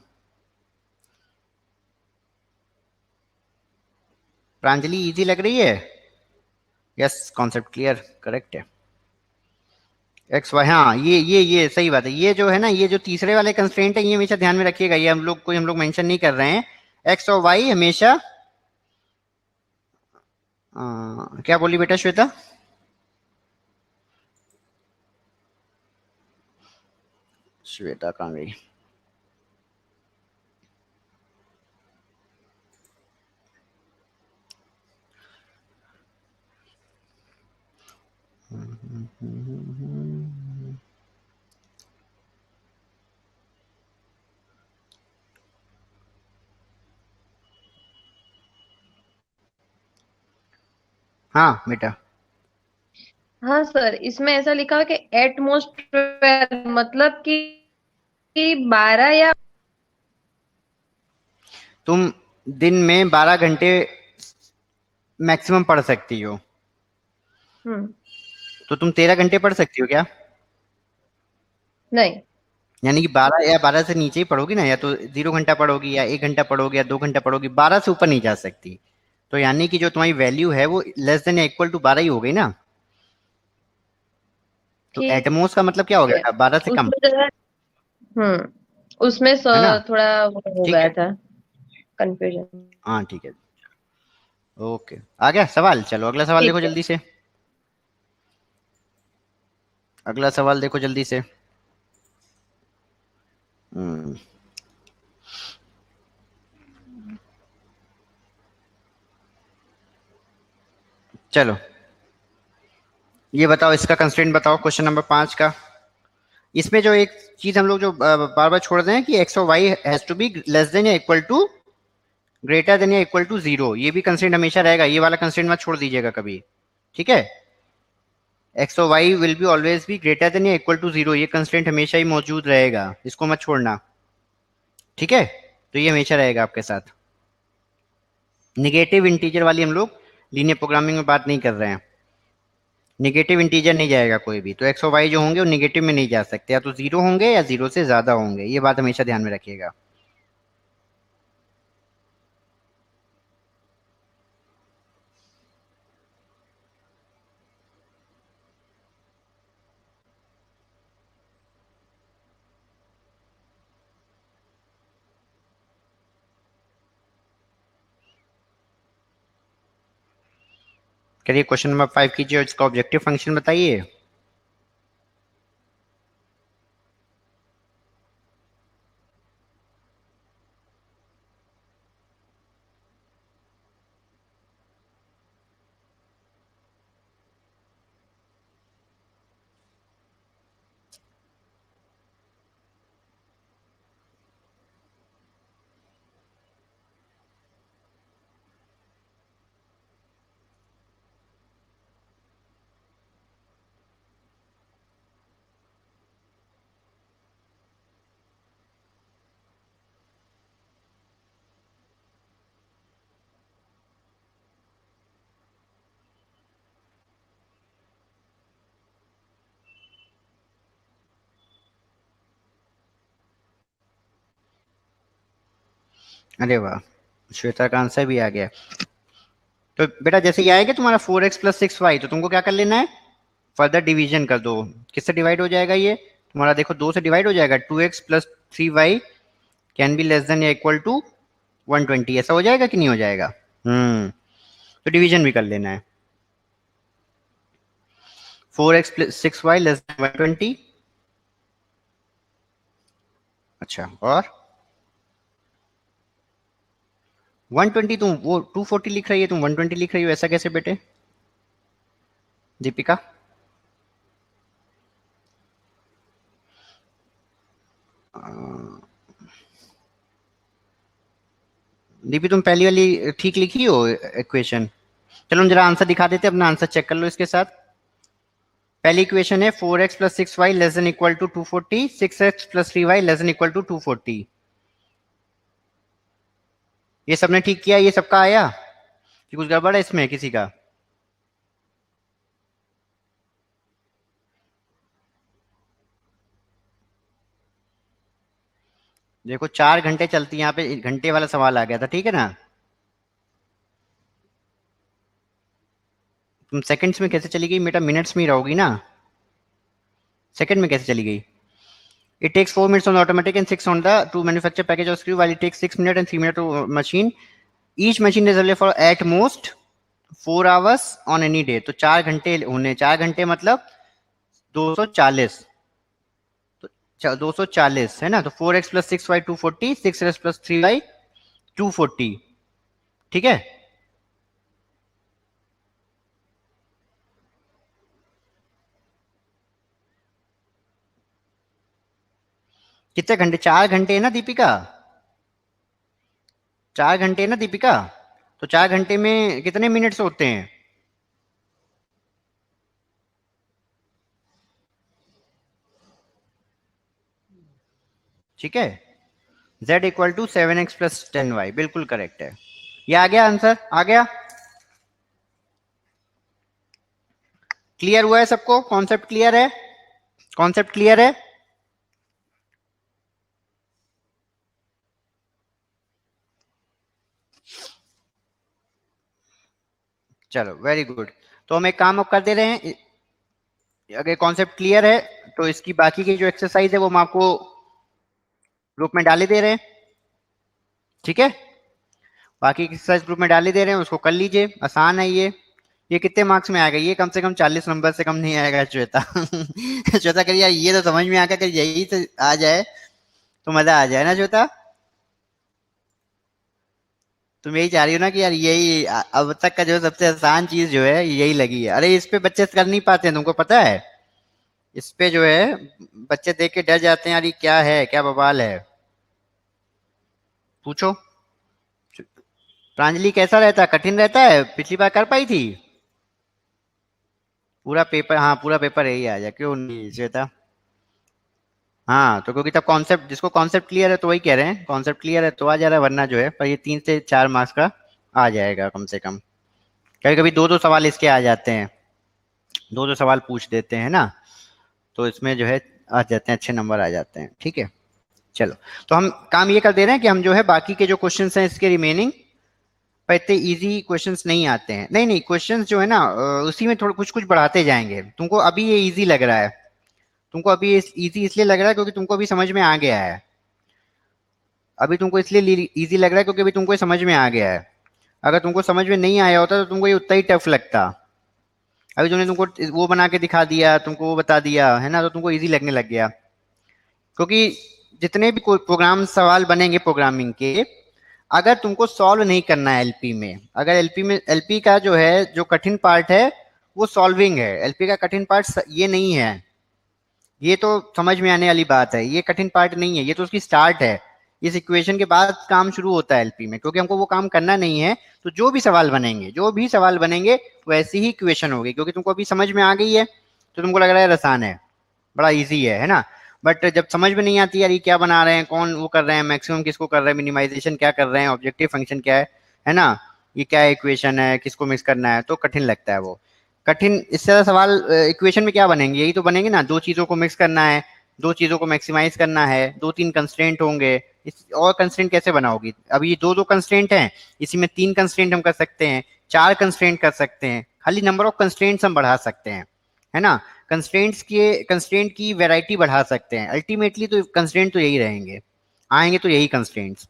प्रांजलि इजी लग रही है? यस, कॉन्सेप्ट क्लियर, करेक्ट है। एक्स वाई, हाँ ये सही बात है। ये जो है ना, ये जो तीसरे वाले कंस्ट्रेंट है, ये हमेशा ध्यान में रखिएगा, ये हम लोग मेंशन नहीं कर रहे हैं। एक्स और वाई हमेशा क्या बोली बेटा श्वेता? श्वेता कहाँ गई? हाँ बेटा। हाँ सर, इसमें ऐसा लिखा है कि एट मोस्ट 12, मतलब कि 12 या तुम दिन में 12 घंटे मैक्सिमम पढ़ सकती हो, हम्म। तो तुम 13 घंटे पढ़ सकती हो क्या? नहीं। यानी कि 12 या 12 से नीचे ही पढ़ोगी ना, या तो 0 घंटा पढ़ोगी या 1 घंटा पढ़ोगी या 2 घंटा पढ़ोगी, 12 से ऊपर नहीं जा सकती। तो यानी कि जो तुम्हारी वैल्यू है वो लेस देन या इक्वल टू 12 ही हो गई ना। तो ठीक एटमोस का मतलब क्या हो है। गया? 12 से कम, उसमें जरा उसमें है ना? थोड़ा वो हो ठीक गया है, था, कंफ्यूजन। हाँ ठीक है, ओके। आ गया सवाल? चलो अगला सवाल ठीक देखो है। जल्दी से, अगला सवाल देखो जल्दी से। हम्म, चलो ये बताओ, इसका कंस्ट्रेंट बताओ क्वेश्चन नंबर 5 का। इसमें जो एक चीज हम लोग जो बार बार छोड़ रहे हैं कि एक्स और Y has to be less than या इक्वल टू, ग्रेटर देन या इक्वल टू 0, ये भी कंस्ट्रेंट हमेशा रहेगा, ये वाला कंस्ट्रेंट मत छोड़ दीजिएगा कभी, ठीक है? एक्स और Y will be always be greater than या इक्वल टू 0, ये कंस्ट्रेंट हमेशा ही मौजूद रहेगा, इसको मत छोड़ना, ठीक है? तो ये हमेशा रहेगा आपके साथ। निगेटिव इंटीजर वाली हम लोग लीनियर प्रोग्रामिंग में बात नहीं कर रहे हैं, निगेटिव इंटीजर नहीं जाएगा कोई भी, तो एक्स और वाई जो होंगे वो निगेटिव में नहीं जा सकते, या तो 0 होंगे या 0 से ज्यादा होंगे, ये बात हमेशा ध्यान में रखिएगा। चलिए क्वेश्चन नंबर 5 कीजिए और इसका ऑब्जेक्टिव फंक्शन बताइए। अरे वाह, श्वेता का आंसर भी आ गया। तो बेटा जैसे ये आएगा तुम्हारा 4x प्लस 6y, तो तुमको क्या कर लेना है, फर्दर डिवीजन कर दो। किससे डिवाइड हो जाएगा ये तुम्हारा, देखो 2 से डिवाइड हो जाएगा, 2x plus 3y can be less than या इक्वल टू 120, ऐसा हो जाएगा कि नहीं हो जाएगा? तो डिवीजन भी कर लेना है। 4x plus 6y less then 120। अच्छा, और 120 तुम वो 240 लिख रही है, तुम 120 लिख रही हो, ऐसा कैसे बेटे दीपिका? दीपी तुम पहली वाली ठीक लिखी हो इक्वेशन? चलो हम जरा आंसर दिखा देते हैं, अपना आंसर चेक कर लो इसके साथ। पहली इक्वेशन है 4x plus 6y less than equal to 240, 6x plus 3y less than equal to 240। ये सबने ठीक किया, ये सबका आया कि कुछ गड़बड़ है इसमें किसी का? देखो 4 घंटे चलती है यहाँ पे, घंटे वाला सवाल आ गया था, ठीक है ना? तुम सेकंड्स में कैसे चली गई बेटा, मिनट्स में ही रहोगी ना, सेकंड में कैसे चली गई? It takes 4 minutes on the automatic and 6 on the to manufacture package or screw, while it takes 6 minutes and 3 minutes to machine. Each machine is available for at most 4 hours on any day. तो 4 घंटे होने, 4 घंटे मतलब 240, तो 240 है ना, तो 4x plus 6y 240, 6x plus 3y 240, ठीक है? कितने घंटे? 4 घंटे है ना दीपिका, 4 घंटे है ना दीपिका, तो 4 घंटे में कितने मिनट्स होते हैं? ठीक है, z equal to 7x plus 10y, बिल्कुल करेक्ट है। ये आ गया आंसर, आ गया? क्लियर हुआ है सबको? कॉन्सेप्ट क्लियर है? कॉन्सेप्ट क्लियर है? चलो वेरी गुड। तो हम एक काम अब कर दे रहे हैं, अगर कॉन्सेप्ट क्लियर है तो इसकी बाकी की जो एक्सरसाइज है वो हम आपको ग्रुप में डाले दे रहे हैं, ठीक है? बाकी एक्सरसाइज ग्रुप में डाले दे रहे हैं, उसको कर लीजिए, आसान है ये कितने मार्क्स में आएगा? ये कम से कम 40 नंबर से कम नहीं आएगा श्वेता। श्वेता करिए ये तो समझ में आ गया, अगर यही तो आ जाए तो मजा आ जाए ना श्वेता? तुम यही चाह रही हो ना कि यार यही अब तक का जो सबसे आसान चीज जो है यही लगी है। अरे इस पे बच्चे कर नहीं पाते हैं, तुमको पता है? इस पे जो है बच्चे देख के डर जाते हैं, यार ये क्या है, क्या बवाल है। पूछो प्रांजलि कैसा रहता है, कठिन रहता है? पिछली बार कर पाई थी पूरा पेपर? हाँ पूरा पेपर यही आ जाए, क्यों नहीं श्वेता? हाँ तो क्योंकि तब कॉन्सेप्ट, जिसको कॉन्सेप्ट क्लियर है तो वही कह रहे हैं, कॉन्सेप्ट क्लियर है तो आ जा रहा है, वरना जो है पर ये 3 से 4 मार्क्स का आ जाएगा कम से कम। कभी कभी 2-2 सवाल इसके आ जाते हैं, 2-2 सवाल पूछ देते हैं ना, तो इसमें जो है आ जाते हैं, अच्छे नंबर आ जाते हैं, ठीक है? चलो तो हम काम ये कर दे रहे हैं कि हम जो है बाकी के जो क्वेश्चंस हैं इसके रिमेनिंग पर इतने इजी क्वेश्चंस नहीं आते हैं, नहीं क्वेश्चंस जो है ना उसी में थोड़ा कुछ कुछ बढ़ाते जाएंगे। तुमको अभी ये इजी लग रहा है, तुमको अभी इजी इसलिए लग रहा है क्योंकि तुमको अभी समझ में आ गया है, अभी तुमको इसलिए इजी लग रहा है क्योंकि अभी तुमको ये समझ में आ गया है। अगर तुमको समझ में नहीं आया होता तो तुमको ये उतना ही टफ लगता। अभी तुमने तुमको वो बना के दिखा दिया, तुमको वो बता दिया है ना, तो तुमको इजी लगने लग गया। क्योंकि जितने भी प्रोग्राम सवाल बनेंगे प्रोग्रामिंग के, अगर तुमको सॉल्व नहीं करना है एलपी में, अगर एलपी का जो है जो कठिन पार्ट है वो सॉल्विंग है, एलपी का कठिन पार्ट ये नहीं है, ये तो समझ में आने वाली बात है, ये कठिन पार्ट नहीं है, ये तो उसकी स्टार्ट है। इस इक्वेशन के बाद काम शुरू होता है एलपी में, क्योंकि हमको वो काम करना नहीं है। तो जो भी सवाल बनेंगे वैसी ही इक्वेशन होगी, क्योंकि तुमको अभी समझ में आ गई है तो तुमको लग रहा है आसान है, बड़ा ईजी है ना? बट जब समझ में नहीं आती यार ये क्या बना रहे हैं, कौन वो कर रहे हैं, मैक्सिमम किसको कर रहे हैं, मिनिमाइजेशन क्या कर रहे हैं, ऑब्जेक्टिव फंक्शन क्या है ना, ये क्या इक्वेशन है, किसको मिक्स करना है, तो कठिन लगता है वो। कठिन इससे ज्यादा सवाल इक्वेशन में क्या बनेंगे, यही तो बनेंगे ना, 2 चीजों को मिक्स करना है, 2 चीजों को मैक्सिमाइज करना है, 2-3 कंस्ट्रेंट होंगे। और कंस्ट्रेंट कैसे बनाओगी? अभी 2-2 कंस्ट्रेंट हैं, इसी में 3 कंस्ट्रेंट हम कर सकते हैं 4 कंस्ट्रेंट कर सकते हैं, खाली नंबर ऑफ कंस्ट्रेंट्स हम बढ़ा सकते हैं, है ना। कंस्ट्रेंट की वैरायटी बढ़ा सकते हैं, अल्टीमेटली तो कंस्ट्रेंट तो यही रहेंगे, आएंगे तो यही कंस्ट्रेंट्स।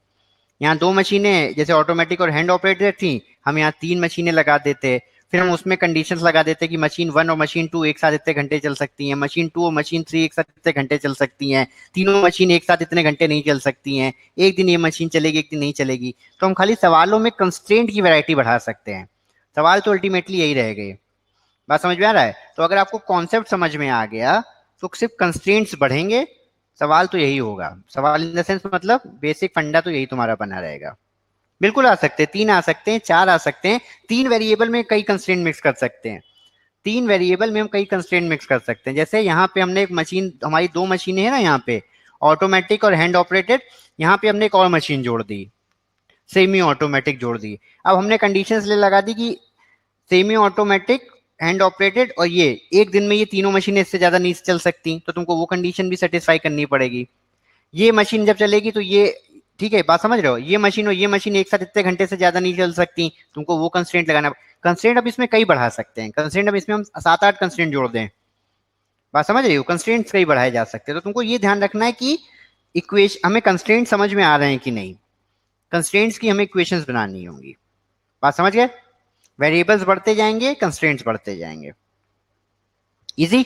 यहाँ 2 मशीनें जैसे ऑटोमेटिक और हैंड ऑपरेटेड थी, हम यहाँ 3 मशीनें लगा देते, फिर हम उसमें कंडीशंस लगा देते कि मशीन 1 और मशीन 2 एक साथ इतने घंटे चल सकती हैं, मशीन 2 और मशीन 3 एक साथ इतने घंटे चल सकती हैं, तीनों मशीन एक साथ इतने घंटे नहीं चल सकती हैं, एक दिन ये मशीन चलेगी एक दिन नहीं चलेगी। तो हम खाली सवालों में कंस्ट्रेंट की वैरायटी बढ़ा सकते हैं, सवाल तो अल्टीमेटली यही रह गए। बात समझ में आ रहा है? तो अगर आपको कॉन्सेप्ट समझ में आ गया तो सिर्फ कंस्ट्रेंट्स बढ़ेंगे, सवाल तो यही होगा। सवाल इन द सेंस मतलब बेसिक फंडा तो यही तुम्हारा बना रहेगा। बिल्कुल आ सकते हैं, 3 आ सकते हैं, 4 आ सकते हैं, 3 वेरिएबल में कई कंस्ट्रेंट मिक्स कर सकते हैं, 3 वेरिएबल में हम कई कंस्ट्रेंट मिक्स कर सकते हैं। जैसे यहाँ पे हमने एक मशीन, हमारी 2 मशीनें हैं ना यहाँ पे, ऑटोमेटिक और हैंड ऑपरेटेड, यहाँ पे हमने एक और मशीन जोड़ दी, सेमी ऑटोमेटिक जोड़ दी। अब हमने कंडीशंस ले लगा दी कि सेमी ऑटोमेटिक, हैंड ऑपरेटेड और ये एक दिन में ये तीनों मशीनें इससे ज्यादा नहीं चल सकती, तो तुमको वो कंडीशन भी सेटिस्फाई करनी पड़ेगी। ये मशीन जब चलेगी तो ये, ठीक है बात समझ रहे हो, ये मशीन और ये मशीन एक साथ इतने घंटे से ज्यादा नहीं चल सकती, तुमको वो कंस्ट्रेंट लगाना। कंस्ट्रेंट अब इसमें कई बढ़ा सकते हैं, कंस्ट्रेंट अब इसमें हम 7-8 कंस्ट्रेंट जोड़ दें, बात समझ रही हो, कंस्ट्रेंट्स कई बढ़ाए जा सकते हैं। तो तुमको ये ध्यान रखना है कि इक्वेशन, हमें कंस्ट्रेंट समझ में आ रहे हैं कि नहीं, कंस्ट्रेंट्स की हमें इक्वेशंस बनानी होंगी, बात समझ गए। वेरिएबल्स बढ़ते जाएंगे, कंस्ट्रेंट्स बढ़ते जाएंगे, इजी।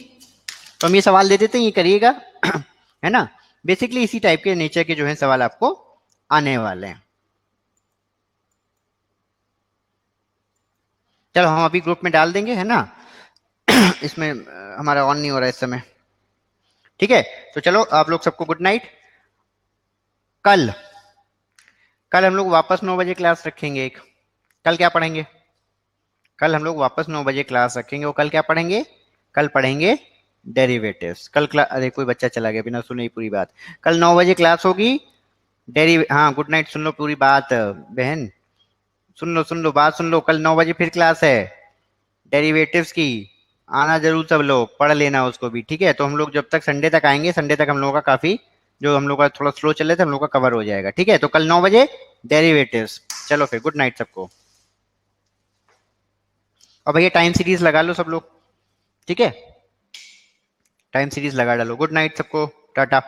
तो हम ये सवाल दे देते हैं, ये करिएगा है ना। बेसिकली इसी टाइप के नेचर के जो है सवाल आपको आने वाले हैं। चलो हम अभी ग्रुप में डाल देंगे, है ना इसमें हमारा ऑन नहीं हो रहा है इस समय, ठीक है। तो चलो आप लोग सबको गुड नाइट। कल हम लोग वापस 9 बजे क्लास रखेंगे एक। कल क्या पढ़ेंगे? कल हम लोग वापस 9 बजे क्लास रखेंगे, और कल क्या पढ़ेंगे? कल पढ़ेंगे डेरिवेटिव्स। कल क्लास, अरे कोई बच्चा चला गया बिना सुने ही पूरी बात। कल 9 बजे क्लास होगी, हाँ गुड नाइट, सुन लो पूरी बात बहन, सुन लो बात सुन लो। कल 9 बजे फिर क्लास है डेरिवेटिव्स की, आना जरूर सब लोग, पढ़ लेना उसको भी, ठीक है। तो हम लोग जब तक संडे तक आएंगे, संडे तक हम लोगों का काफी, जो हम लोग का थोड़ा स्लो चल रहा था, हम लोग का कवर हो जाएगा, ठीक है। तो कल 9 बजे डेरिवेटिव्स। चलो फिर गुड नाइट सबको, और भैया टाइम सीरीज लगा लो सब लोग, ठीक है, टाइम सीरीज लगा डालो। गुड नाइट सबको, टाटा।